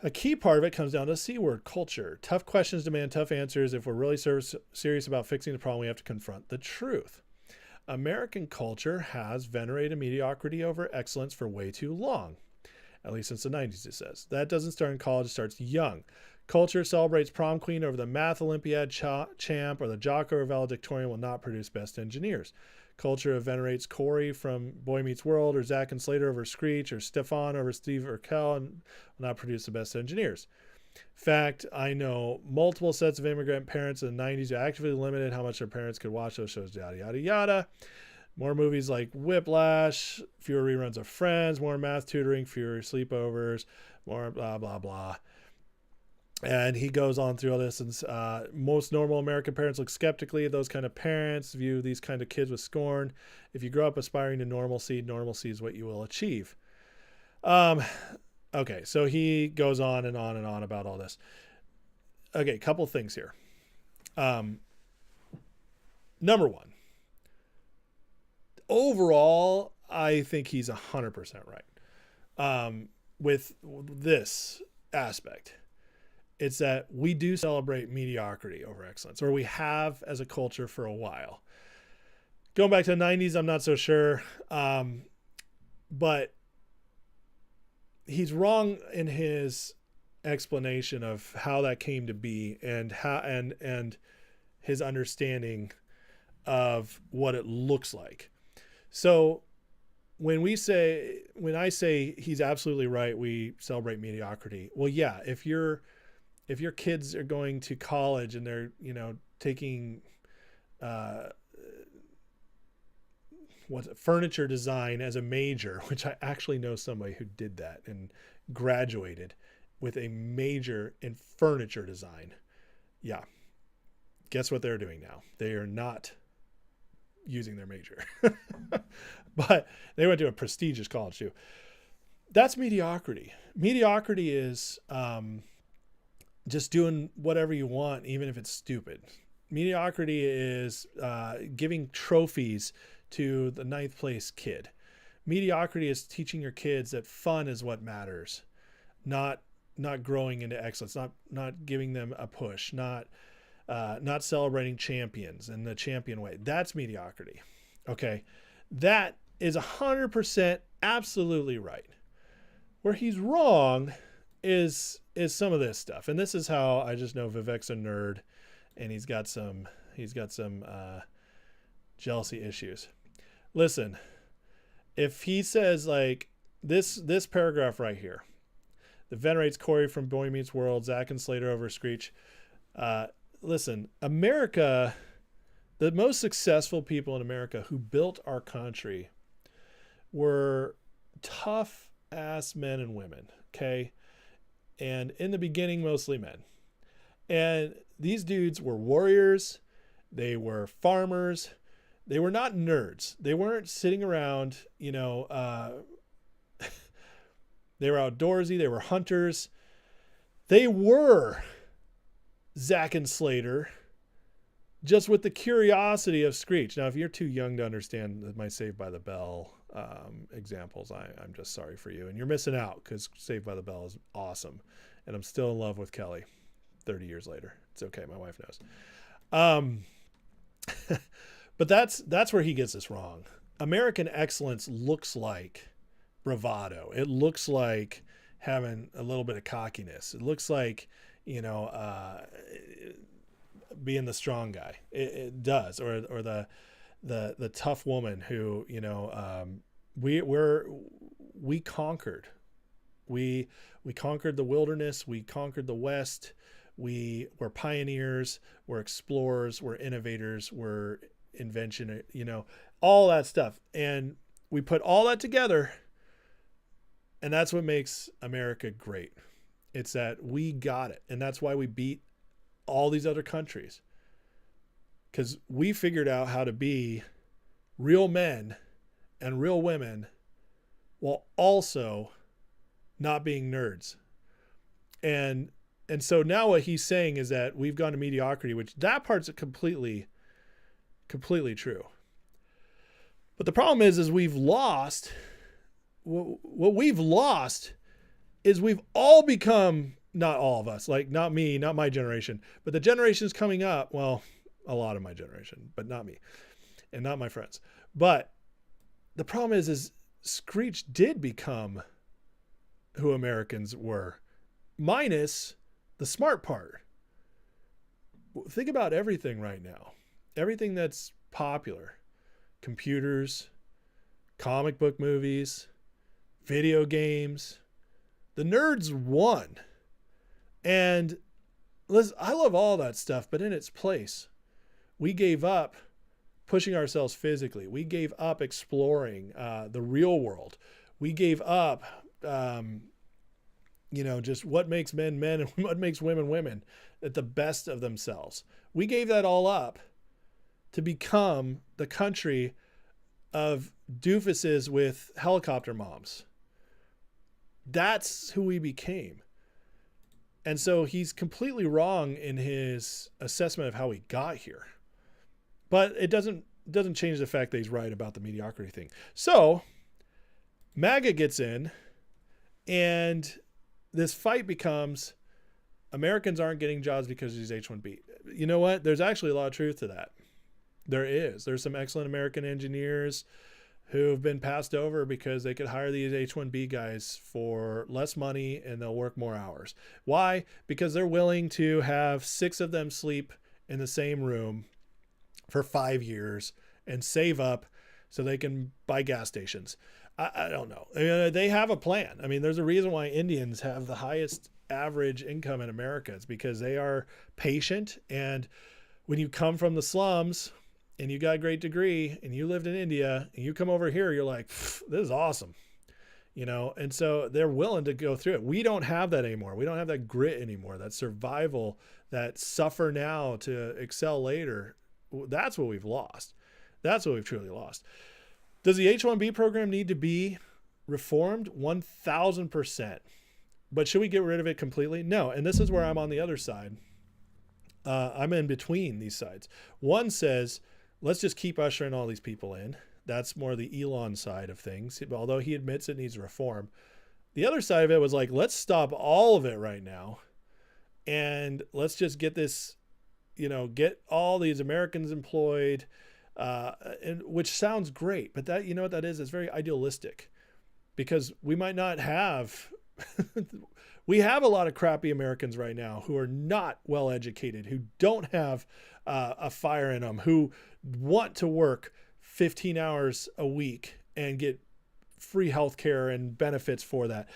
A key part of it comes down to the C word, culture. Tough questions demand tough answers. If we're really serious about fixing the problem, we have to confront the truth. American culture has venerated mediocrity over excellence for way too long, at least since the 90s, it says. That doesn't start in college, it starts young. Culture celebrates prom queen over the math Olympiad champ, or the jock over valedictorian will not produce best engineers. Culture venerates Corey from Boy Meets World, or Zach and Slater over Screech, or Stefan over Steve Urkel, and will not produce the best engineers. Fact, I know multiple sets of immigrant parents in the 90s who actively limited how much their parents could watch those shows, yada, yada, yada. More movies like Whiplash, fewer reruns of Friends, more math tutoring, fewer sleepovers, more blah, blah, blah. And he goes on through all this, and most normal American parents look skeptically at those kind of parents, view these kind of kids with scorn. If you grow up aspiring to normalcy is what you will achieve. Okay, so he goes on and on and on about all this. Okay, couple things here. Number one, overall, I think he's 100% right with this aspect. It's that we do celebrate mediocrity over excellence, or we have as a culture for a while. Going back to the 90s, I'm not so sure. But he's wrong in his explanation of how that came to be and how and his understanding of what it looks like. So when I say he's absolutely right, we celebrate mediocrity. Well, yeah, if your kids are going to college and they're, taking furniture design as a major, which I actually know somebody who did that and graduated with a major in furniture design. Yeah. Guess what they're doing now? They are not using their major, but they went to a prestigious college too. That's mediocrity. Mediocrity is, just doing whatever you want, even if it's stupid. Mediocrity is giving trophies to the 9th place kid. Mediocrity is teaching your kids that fun is what matters, not growing into excellence, not giving them a push, not celebrating champions in the champion way. That's mediocrity. Okay, that is 100% absolutely right. Where he's wrong is some of this stuff, and this is how I just know Vivek's a nerd, and he's got some jealousy issues. Listen, if he says like this paragraph right here, that venerates Corey from Boy Meets World, Zach and Slater over Screech. Listen, America, the most successful people in America who built our country were tough ass men and women. Okay. And in the beginning, mostly men. And these dudes were warriors. They were farmers. They were not nerds. They weren't sitting around, they were outdoorsy. They were hunters. They were Zach and Slater, just with the curiosity of Screech. Now, if you're too young to understand my Saved by the Bell examples, I'm just sorry for you. And you're missing out, because Saved by the Bell is awesome. And I'm still in love with Kelly 30 years later. It's okay. My wife knows. But that's where he gets this wrong. American excellence looks like bravado. It looks like having a little bit of cockiness. It looks like, being the strong guy. It does. Or the tough woman who, we conquered. We conquered the wilderness. We conquered the West. We were pioneers. We're explorers. We're innovators. We're invention, all that stuff. And we put all that together, and that's what makes America great. It's that we got it. And that's why we beat all these other countries, because we figured out how to be real men and real women while also not being nerds. And so now what he's saying is that we've gone to mediocrity, which that part's completely true. But the problem is we've lost. What we've lost is we've all become, not all of us, like not me, not my generation, but the generations coming up. Well, a lot of my generation, but not me and not my friends. But the problem is Screech did become who Americans were, minus the smart part. Think about everything right now. Everything that's popular. Computers, comic book movies, video games. The nerds won. And listen, I love all that stuff, but in its place, we gave up pushing ourselves physically. We gave up exploring the real world. We gave up just what makes men men and what makes women women at the best of themselves. We gave that all up to become the country of doofuses with helicopter moms. That's who we became. And so he's completely wrong in his assessment of how we got here. But it doesn't change the fact that he's right about the mediocrity thing. So MAGA gets in, and this fight becomes Americans aren't getting jobs because of these H1B. You know what? There's actually a lot of truth to that. There is. There's some excellent American engineers who have been passed over because they could hire these H1B guys for less money and they'll work more hours. Why? Because they're willing to have 6 of them sleep in the same room for 5 years and save up so they can buy gas stations. I don't know. They have a plan. I mean, there's a reason why Indians have the highest average income in America. It's because they are patient. And when you come from the slums and you got a great degree and you lived in India and you come over here, you're like, this is awesome. And so they're willing to go through it. We don't have that anymore. We don't have that grit anymore, that survival, that suffer now to excel later. That's what we've lost. That's what we've truly lost. Does the H1B program need to be reformed? 1,000%. But should we get rid of it completely? No. And this is where I'm on the other side. I'm in between these sides. One says, let's just keep ushering all these people in. That's more the Elon side of things, although he admits it needs reform. The other side of it was like, let's stop all of it right now. And let's just get this, get all these Americans employed, and which sounds great, but that, what that is very idealistic, because we might not have, we have a lot of crappy Americans right now who are not well educated, who don't have a fire in them, who want to work 15 hours a week and get free healthcare and benefits for that.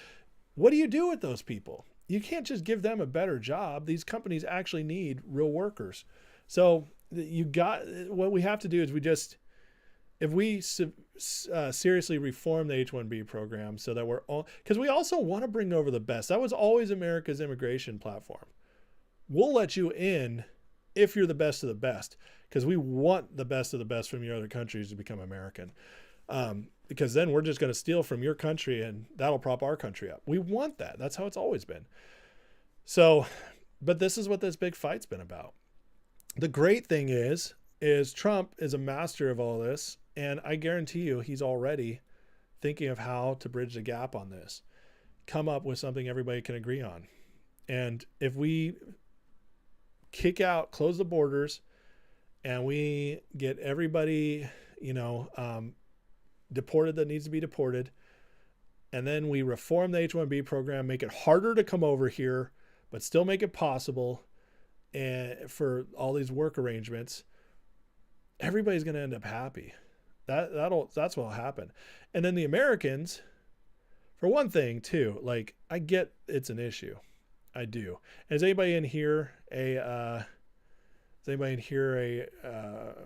What do you do with those people? You can't just give them a better job. These companies actually need real workers. So what we have to do is if we seriously reform the H1B program so that we're all, because we also want to bring over the best. That was always America's immigration platform. We'll let you in if you're the best of the best, because we want the best of the best from your other countries to become American. Because then we're just going to steal from your country and that'll prop our country up. We want that. That's how it's always been. So, but this is what this big fight's been about. The great thing is Trump is a master of all this. And I guarantee you, he's already thinking of how to bridge the gap on this, come up with something everybody can agree on. And if we close the borders and we get everybody, deported that needs to be deported, and then we reform the H1B program, make it harder to come over here, but still make it possible and for all these work arrangements, everybody's going to end up happy. That's what'll happen. And then the Americans, for one thing too, like, I get it's an issue. I do. And is anybody in here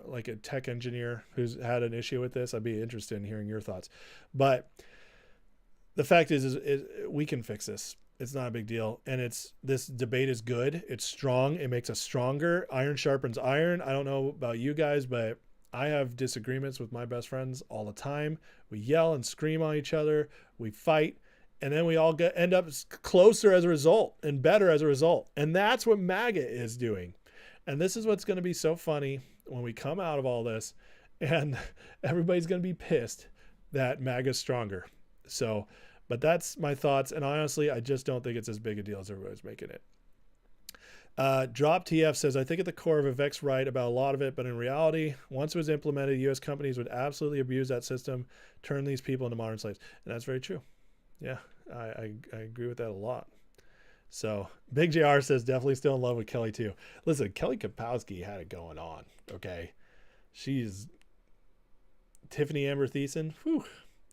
like a tech engineer who's had an issue with this? I'd be interested in hearing your thoughts. But the fact is we can fix this. It's not a big deal. And this debate is good. It's strong. It makes us stronger. Iron sharpens iron. I don't know about you guys, but I have disagreements with my best friends all the time. We yell and scream on each other. We fight. And then we all end up closer as a result and better as a result. And that's what MAGA is doing. And this is what's going to be so funny when we come out of all this and everybody's going to be pissed that MAGA's stronger. So, but that's my thoughts. And honestly, I just don't think it's as big a deal as everybody's making it. Drop TF says, I think at the core of Vivek's right about a lot of it, but in reality, once it was implemented, U.S. companies would absolutely abuse that system, turn these people into modern slaves. And that's very true. Yeah, I agree with that a lot. So Big JR says, definitely still in love with Kelly too. Listen, Kelly Kapowski had it going on. Okay. She's Tiffany Amber Thiessen. Whew.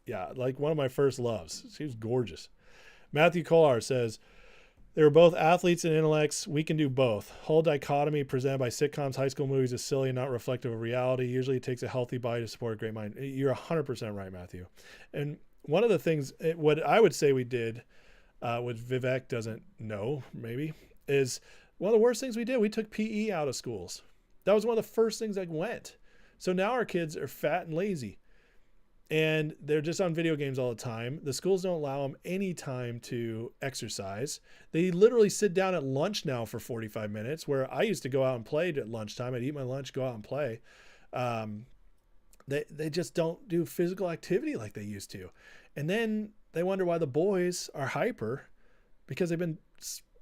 Yeah. Like one of my first loves. She was gorgeous. Matthew Kolar says, they were both athletes and intellects. We can do both. Whole dichotomy presented by sitcoms, high school movies is silly and not reflective of reality. Usually it takes a healthy body to support a great mind. You're 100% right, Matthew. And one of the things, what I would say we did which Vivek doesn't know, maybe, is one of the worst things we did. We took PE out of schools. That was one of the first things that went. So now our kids are fat and lazy. And they're just on video games all the time. The schools don't allow them any time to exercise. They literally sit down at lunch now for 45 minutes, where I used to go out and play at lunchtime. I'd eat my lunch, go out and play. They just don't do physical activity like they used to. And then they wonder why the boys are hyper, because they've been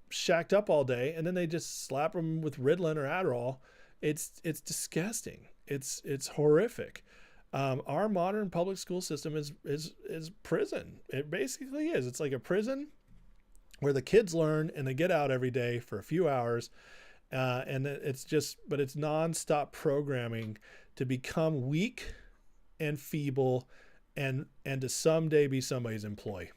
shacked up all day, and then they just slap them with Ritalin or Adderall. It's disgusting. It's horrific. Our modern public school system is prison. It basically is. It's like a prison where the kids learn and they get out every day for a few hours. And it's nonstop programming to become weak and feeble and to someday be somebody's employee.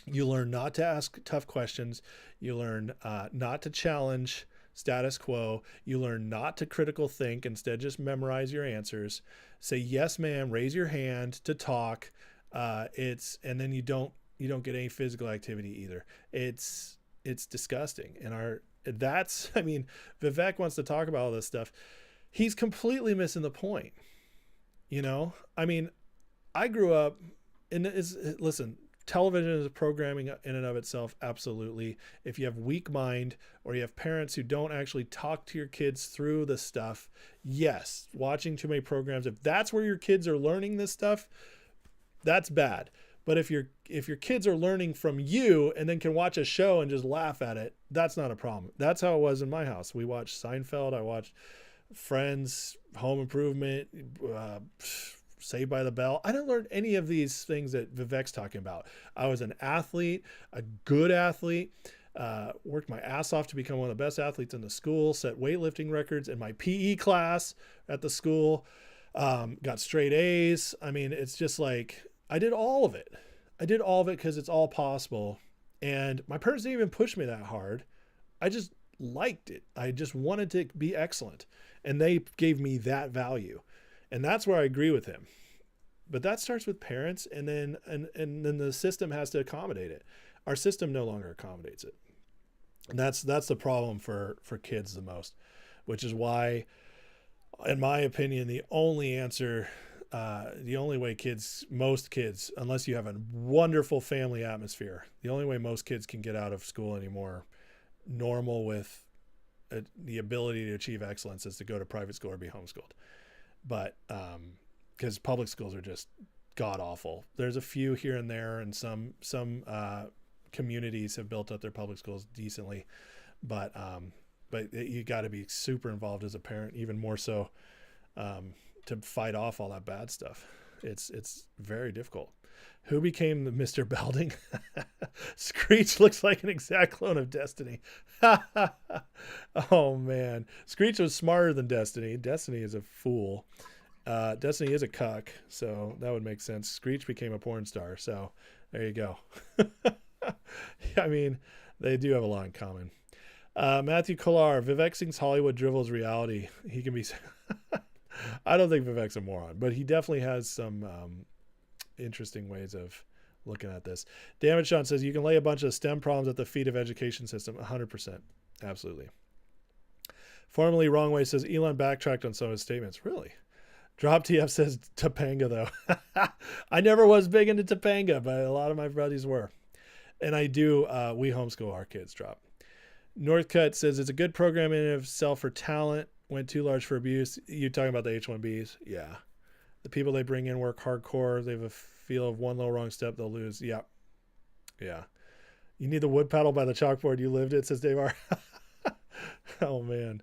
You learn not to ask tough questions. You learn not to challenge status quo. You learn not to critical think. Instead, just memorize your answers. Say yes, ma'am. Raise your hand to talk. And then you don't get any physical activity either. It's disgusting. And Vivek wants to talk about all this stuff. He's completely missing the point. I grew up listen, television is programming in and of itself. Absolutely. If you have weak mind or you have parents who don't actually talk to your kids through the stuff, yes, watching too many programs, if that's where your kids are learning this stuff, that's bad. But if your kids are learning from you and then can watch a show and just laugh at it, that's not a problem. That's how it was in my house. We watched Seinfeld. I watched Friends, Home Improvement, Saved by the Bell. I didn't learn any of these things that Vivek's talking about. I was an athlete, a good athlete, worked my ass off to become one of the best athletes in the school, set weightlifting records in my PE class at the school, got straight A's. It's just like, I did all of it. Because it's all possible. And my parents didn't even push me that hard. I just liked it. I just wanted to be excellent. And they gave me that value. And that's where I agree with him. But that starts with parents, and then the system has to accommodate it. Our system no longer accommodates it. And that's the problem for kids the most, which is why, in my opinion, the only answer, the only way most kids, unless you have a wonderful family atmosphere, the only way most kids can get out of school anymore, normal with the ability to achieve excellence, is to go to private school or be homeschooled. But because public schools are just god awful. There's a few here and there, and some communities have built up their public schools decently, but you got to be super involved as a parent, even more so, to fight off all that bad stuff. It's very difficult. Who became the Mr. Belding? Screech looks like an exact clone of Destiny. Oh man, Screech was smarter than Destiny. Destiny is a fool. Destiny is a cuck, so that would make sense. Screech became a porn star, so there you go. They do have a lot in common. Matthew Kollar, Vivek Singh's Hollywood dribbles reality. He can be... I don't think Vivek's a moron, but he definitely has some interesting ways of looking at this. Damage Sean says you can lay a bunch of STEM problems at the feet of education system. 100%. Absolutely. Formerly Wrong Way says Elon backtracked on some of his statements. Really? Drop TF says Topanga, though. I never was big into Topanga, but a lot of my buddies were. And I do, we homeschool our kids, Drop. Northcut says it's a good program in and of itself for talent. Went too large for abuse. You talking about the H1Bs? Yeah. The people they bring in work hardcore. They have a feel of one little wrong step, they'll lose. Yeah. Yeah. You need the wood paddle by the chalkboard. You lived it, says Dave R. Oh, man.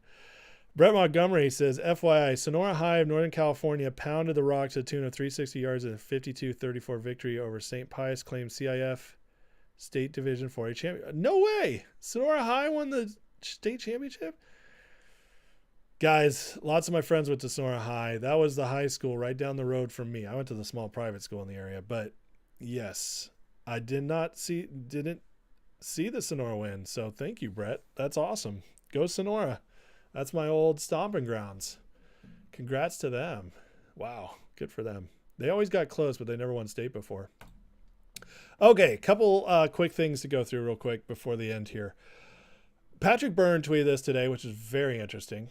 Brett Montgomery says, FYI, Sonora High of Northern California pounded the Rock to the tune of 360 yards in a 52-34 victory over St. Pius claimed CIF State Division 4A champion. No way! Sonora High won the state championship? Guys, lots of my friends went to Sonora High. That was the high school right down the road from me. I went to the small private school in the area, but yes, I didn't see the Sonora win. So thank you, Brett. That's awesome. Go Sonora. That's my old stomping grounds. Congrats to them. Wow. Good for them. They always got close, but they never won state before. Okay, couple quick things to go through real quick before the end here. Patrick Byrne tweeted this today, which is very interesting.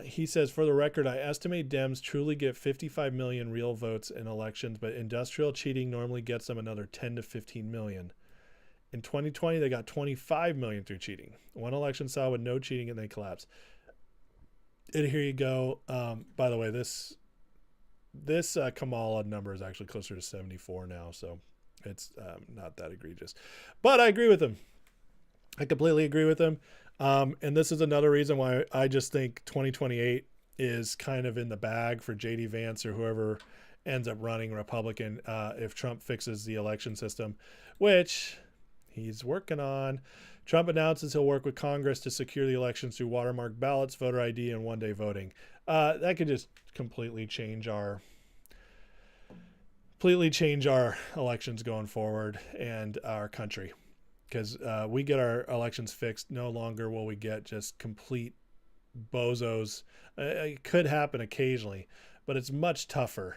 He says, for the record, I estimate Dems truly get 55 million real votes in elections, but industrial cheating normally gets them another 10 to 15 million. In 2020, they got 25 million through cheating. One election saw with no cheating and they collapsed. And here you go. By the way, this Kamala number is actually closer to 74 now, so it's not that egregious. But I agree with him. I completely agree with him. And this is another reason why I just think 2028 is kind of in the bag for J.D. Vance or whoever ends up running Republican if Trump fixes the election system, which he's working on. Trump announces he'll work with Congress to secure the elections through watermark ballots, voter ID, and one-day voting. That could just completely change our elections going forward and our country. Because we get our elections fixed, no longer will we get just complete bozos. It could happen occasionally, but it's much tougher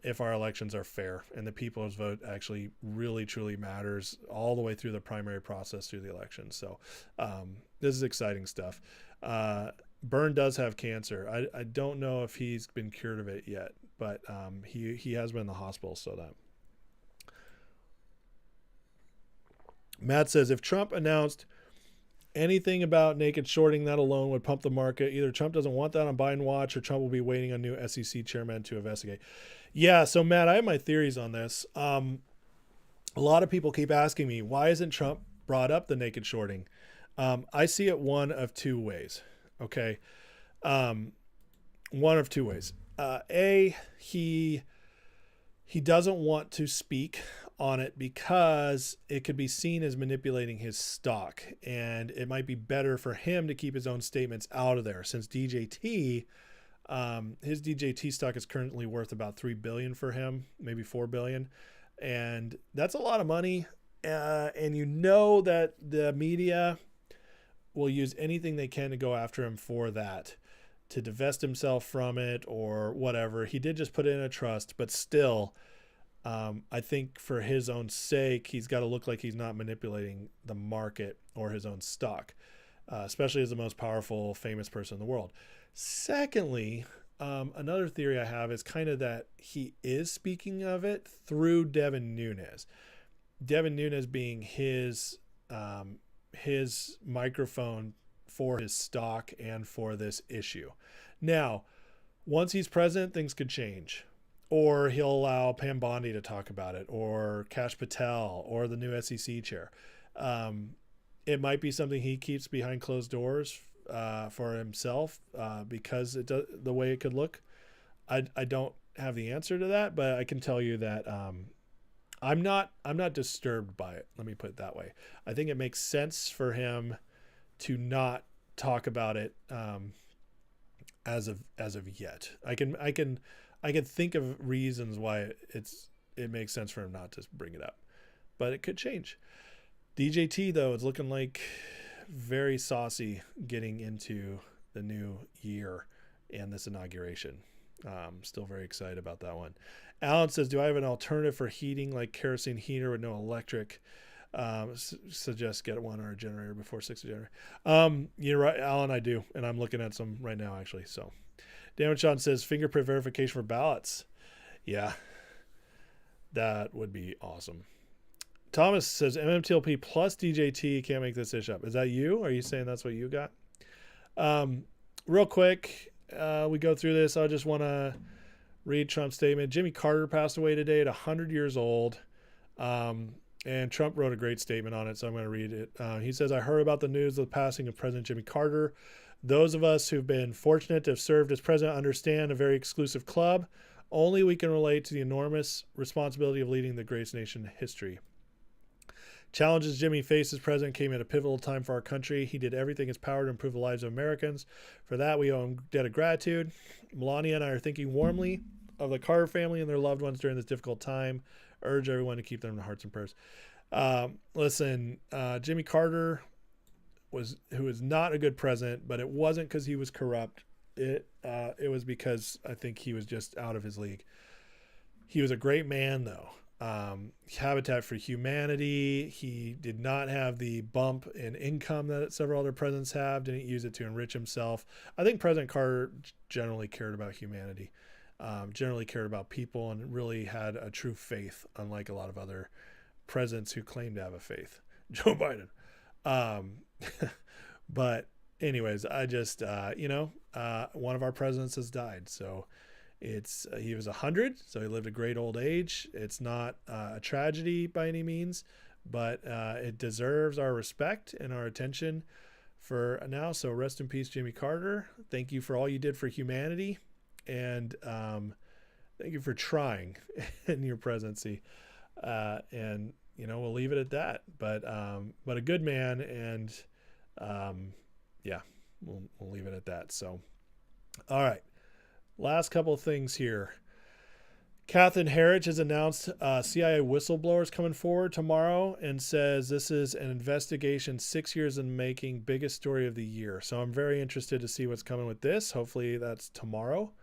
if our elections are fair and the people's vote actually really, truly matters all the way through the primary process through the election. So this is exciting stuff. Byrne does have cancer. I don't know if he's been cured of it yet, but he has been in the hospital, so that. Matt says, if Trump announced anything about naked shorting, that alone would pump the market. Either Trump doesn't want that on Biden watch or Trump will be waiting on new SEC chairman to investigate. Yeah, so Matt, I have my theories on this. A lot of people keep asking me, why isn't Trump brought up the naked shorting? I see it one of two ways. Okay. One of two ways. He doesn't want to speak on it because it could be seen as manipulating his stock, and it might be better for him to keep his own statements out of there, since DJT, his DJT stock is currently worth about $3 billion for him, maybe $4 billion, and that's a lot of money. And you know that the media will use anything they can to go after him for that, to divest himself from it or whatever. He did just put it in a trust, but still, I think for his own sake, he's got to look like he's not manipulating the market or his own stock, especially as the most powerful, famous person in the world. Secondly, another theory I have is kind of that he is speaking of it through Devin Nunes. Devin Nunes being his microphone for his stock and for this issue. Now, once he's president, things could change. Or he'll allow Pam Bondi to talk about it, or Kash Patel, or the new SEC chair. It might be something he keeps behind closed doors for himself because the way it could look. I don't have the answer to that, but I can tell you that I'm not disturbed by it. Let me put it that way. I think it makes sense for him to not talk about it as of yet. I can think of reasons why it makes sense for him not to bring it up, but it could change. DJT though, it's looking like very saucy getting into the new year and this inauguration. Still very excited about that one. Alan says, do I have an alternative for heating like kerosene heater with no electric? Suggest get one or a generator before 60 generator. You're right, Alan, I do. And I'm looking at some right now actually. So Damon Sean says fingerprint verification for ballots. Yeah, that would be awesome. Thomas says MMTLP plus DJT can't make this ish up. Is that you? Are you saying that's what you got? Real quick, we go through this. I just want to read Trump's statement. Jimmy Carter passed away today at 100 years old. And Trump wrote a great statement on it, so I'm going to read it. He says, I heard about the news of the passing of President Jimmy Carter. Those of us who've been fortunate to have served as president understand a very exclusive club. Only we can relate to the enormous responsibility of leading the greatest nation in history. Challenges Jimmy faced as president came at a pivotal time for our country. He did everything in his power to improve the lives of Americans. For that, we owe him a debt of gratitude. Melania and I are thinking warmly of the Carter family and their loved ones during this difficult time. Urge everyone to keep them in hearts and prayers. Listen, Jimmy Carter who was not a good president, but it wasn't because he was corrupt. It was because I think he was just out of his league. He was a great man, though. Habitat for Humanity. He did not have the bump in income that several other presidents have, didn't use it to enrich himself. I think President Carter generally cared about humanity, generally cared about people, and really had a true faith, unlike a lot of other presidents who claim to have a faith. Joe Biden. But anyways, I just, one of our presidents has died. So he was 100, so he lived a great old age. It's not a tragedy by any means, but it deserves our respect and our attention for now. So rest in peace, Jimmy Carter. Thank you for all you did for humanity, and thank you for trying in your presidency. And we'll leave it at that. But a good man, and we'll leave it at that. So, all right. Last couple of things here. Catherine Herridge has announced CIA whistleblowers coming forward tomorrow and says this is an investigation 6 years in the making, biggest story of the year. So I'm very interested to see what's coming with this. Hopefully that's tomorrow.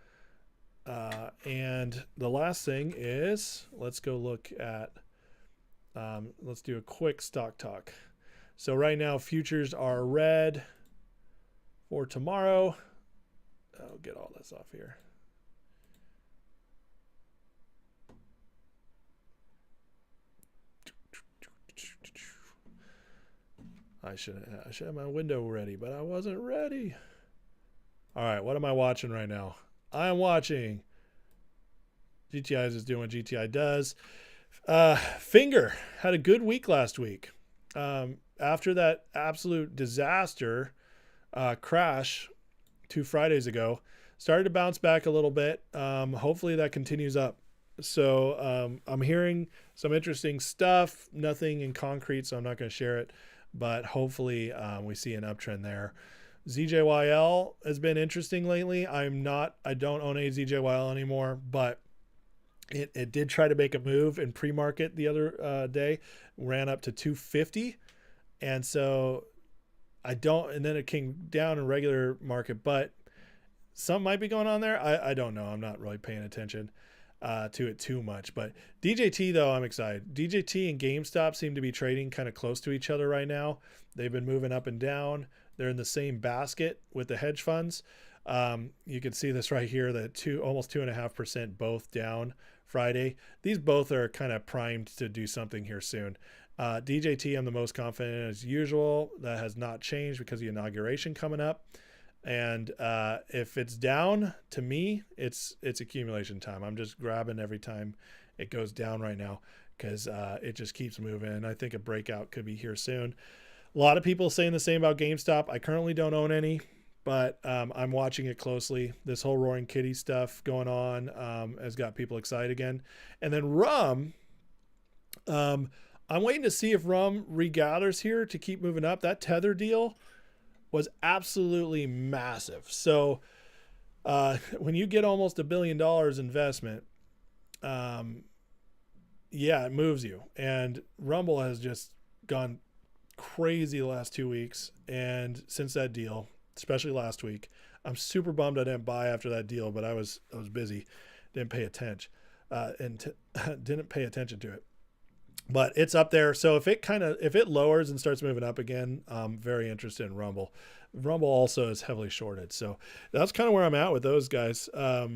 And the last thing is, let's go look at, let's do a quick stock talk. So right now futures are red for tomorrow. I'll get all this off here. I should have my window ready, but I wasn't ready. All right, what am I watching right now? I am watching GTI is doing what GTI does. Finger had a good week last week. After that absolute disaster crash 2 Fridays ago, started to bounce back a little bit. Hopefully that continues up. So I'm hearing some interesting stuff, nothing in concrete, so I'm not going to share it, but hopefully we see an uptrend there. ZJYL has been interesting lately. I don't own a ZJYL anymore, but it did try to make a move in pre-market the other day, ran up to 250. And so and then it came down in regular market, but something might be going on there. I don't know. I'm not really paying attention to it too much, but DJT though, I'm excited. DJT and GameStop seem to be trading kind of close to each other right now. They've been moving up and down. They're in the same basket with the hedge funds. You can see this right here, almost 2.5% both down Friday. These both are kind of primed to do something here soon. DJT, I'm the most confident as usual. That has not changed because of the inauguration coming up. And if it's down, to me, it's accumulation time. I'm just grabbing every time it goes down right now because it just keeps moving. I think a breakout could be here soon. A lot of people saying the same about GameStop. I currently don't own any, but I'm watching it closely. This whole Roaring Kitty stuff going on has got people excited again. And then Rum, I'm waiting to see if Rum regathers here to keep moving up. That Tether deal was absolutely massive. So when you get almost $1 billion investment, it moves you. And Rumble has just gone crazy the last 2 weeks. And since that deal, especially last week, I'm super bummed I didn't buy after that deal, but I was busy, didn't pay attention, didn't pay attention to it. But it's up there. So if it lowers and starts moving up again, I'm very interested in Rumble. Rumble also is heavily shorted. So that's kind of where I'm at with those guys. For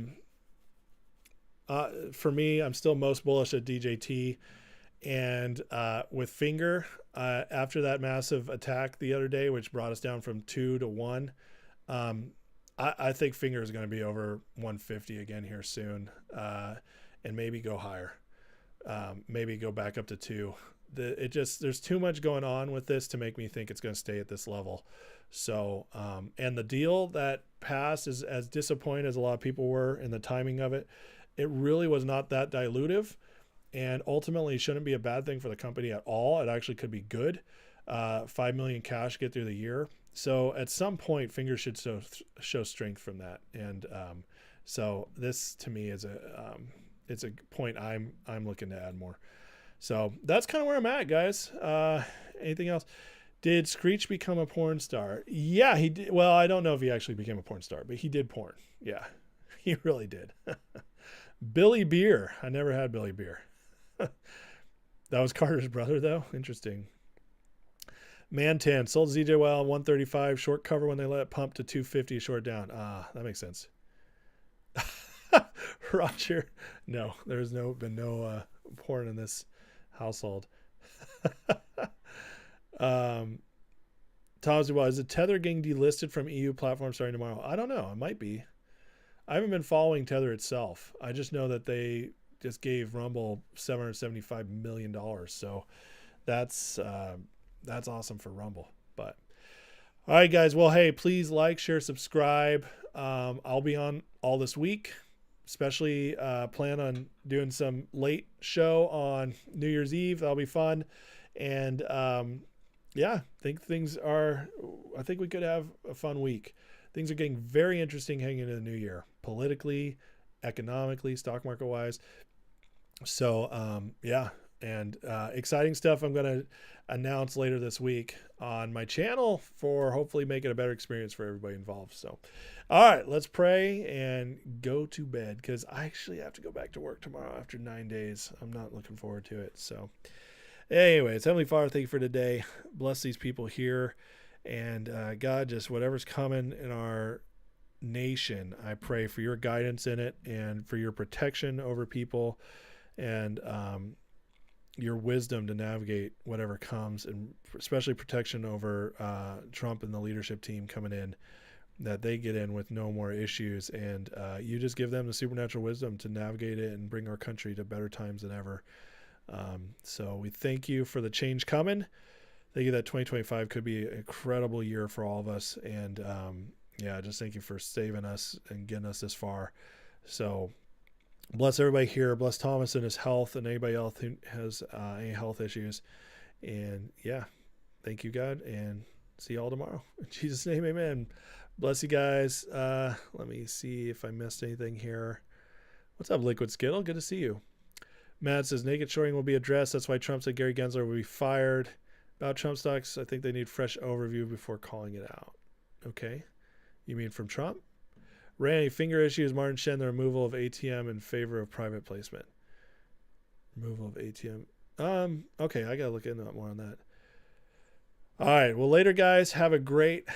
me, I'm still most bullish at DJT. And with Finger, after that massive attack the other day, which brought us down from 2 to 1, I think Finger is going to be over 150 again here soon, and maybe go higher. Maybe go back up to 2. There's too much going on with this to make me think it's going to stay at this level. So, and the deal that passed is as disappointed as a lot of people were in the timing of it. It really was not that dilutive, and ultimately shouldn't be a bad thing for the company at all. It actually could be good. 5 million cash get through the year. So at some point, Finger should show strength from that. And so this to me is it's a point I'm looking to add more. So that's kind of where I'm at, guys. Anything else? Did Screech become a porn star? Yeah, he did. Well, I don't know if he actually became a porn star, but he did porn. Yeah, he really did. Billy Beer. I never had Billy Beer. That was Carter's brother, though. Interesting. Mantan sold ZJL 135 short cover when they let it pump to 250 short down. Ah, that makes sense. Roger, no, there's been no porn in this household. Tom's well, is the Tether getting delisted from EU platform starting tomorrow? I don't know. It might be. I haven't been following Tether itself. I just know that they just gave Rumble $775 million. So that's awesome for Rumble. But all right, guys. Well, hey, please like, share, subscribe. I'll be on all this week, especially plan on doing some late show on New Year's Eve. That'll be fun. And yeah, I think we could have a fun week. Things are getting very interesting heading into the new year, politically, economically, stock market wise. So yeah, and exciting stuff I'm going to announce later this week on my channel for hopefully make it a better experience for everybody involved. So, all right, let's pray and go to bed because I actually have to go back to work tomorrow after 9 days. I'm not looking forward to it. So anyways, Heavenly Father, thank you for today. Bless these people here. And God, just whatever's coming in our nation, I pray for your guidance in it and for your protection over people and your wisdom to navigate whatever comes, and especially protection over Trump and the leadership team coming in, that they get in with no more issues. And you just give them the supernatural wisdom to navigate it and bring our country to better times than ever. So we thank you for the change coming. Thank you that 2025 could be an incredible year for all of us. And yeah, just thank you for saving us and getting us this far. So bless everybody here. Bless Thomas and his health and anybody else who has any health issues. And yeah, thank you, God. And see you all tomorrow. In Jesus' name, amen. Bless you guys. Let me see if I missed anything here. What's up, Liquid Skittle? Good to see you. Matt says naked shorting will be addressed. That's why Trump said Gary Gensler will be fired. About Trump stocks, I think they need fresh overview before calling it out. Okay. You mean from Trump? Randy, finger issues, Martin Shen, the removal of ATM in favor of private placement. Removal of ATM. Okay, I got to look into more on that. All right. Well, later, guys. Have a great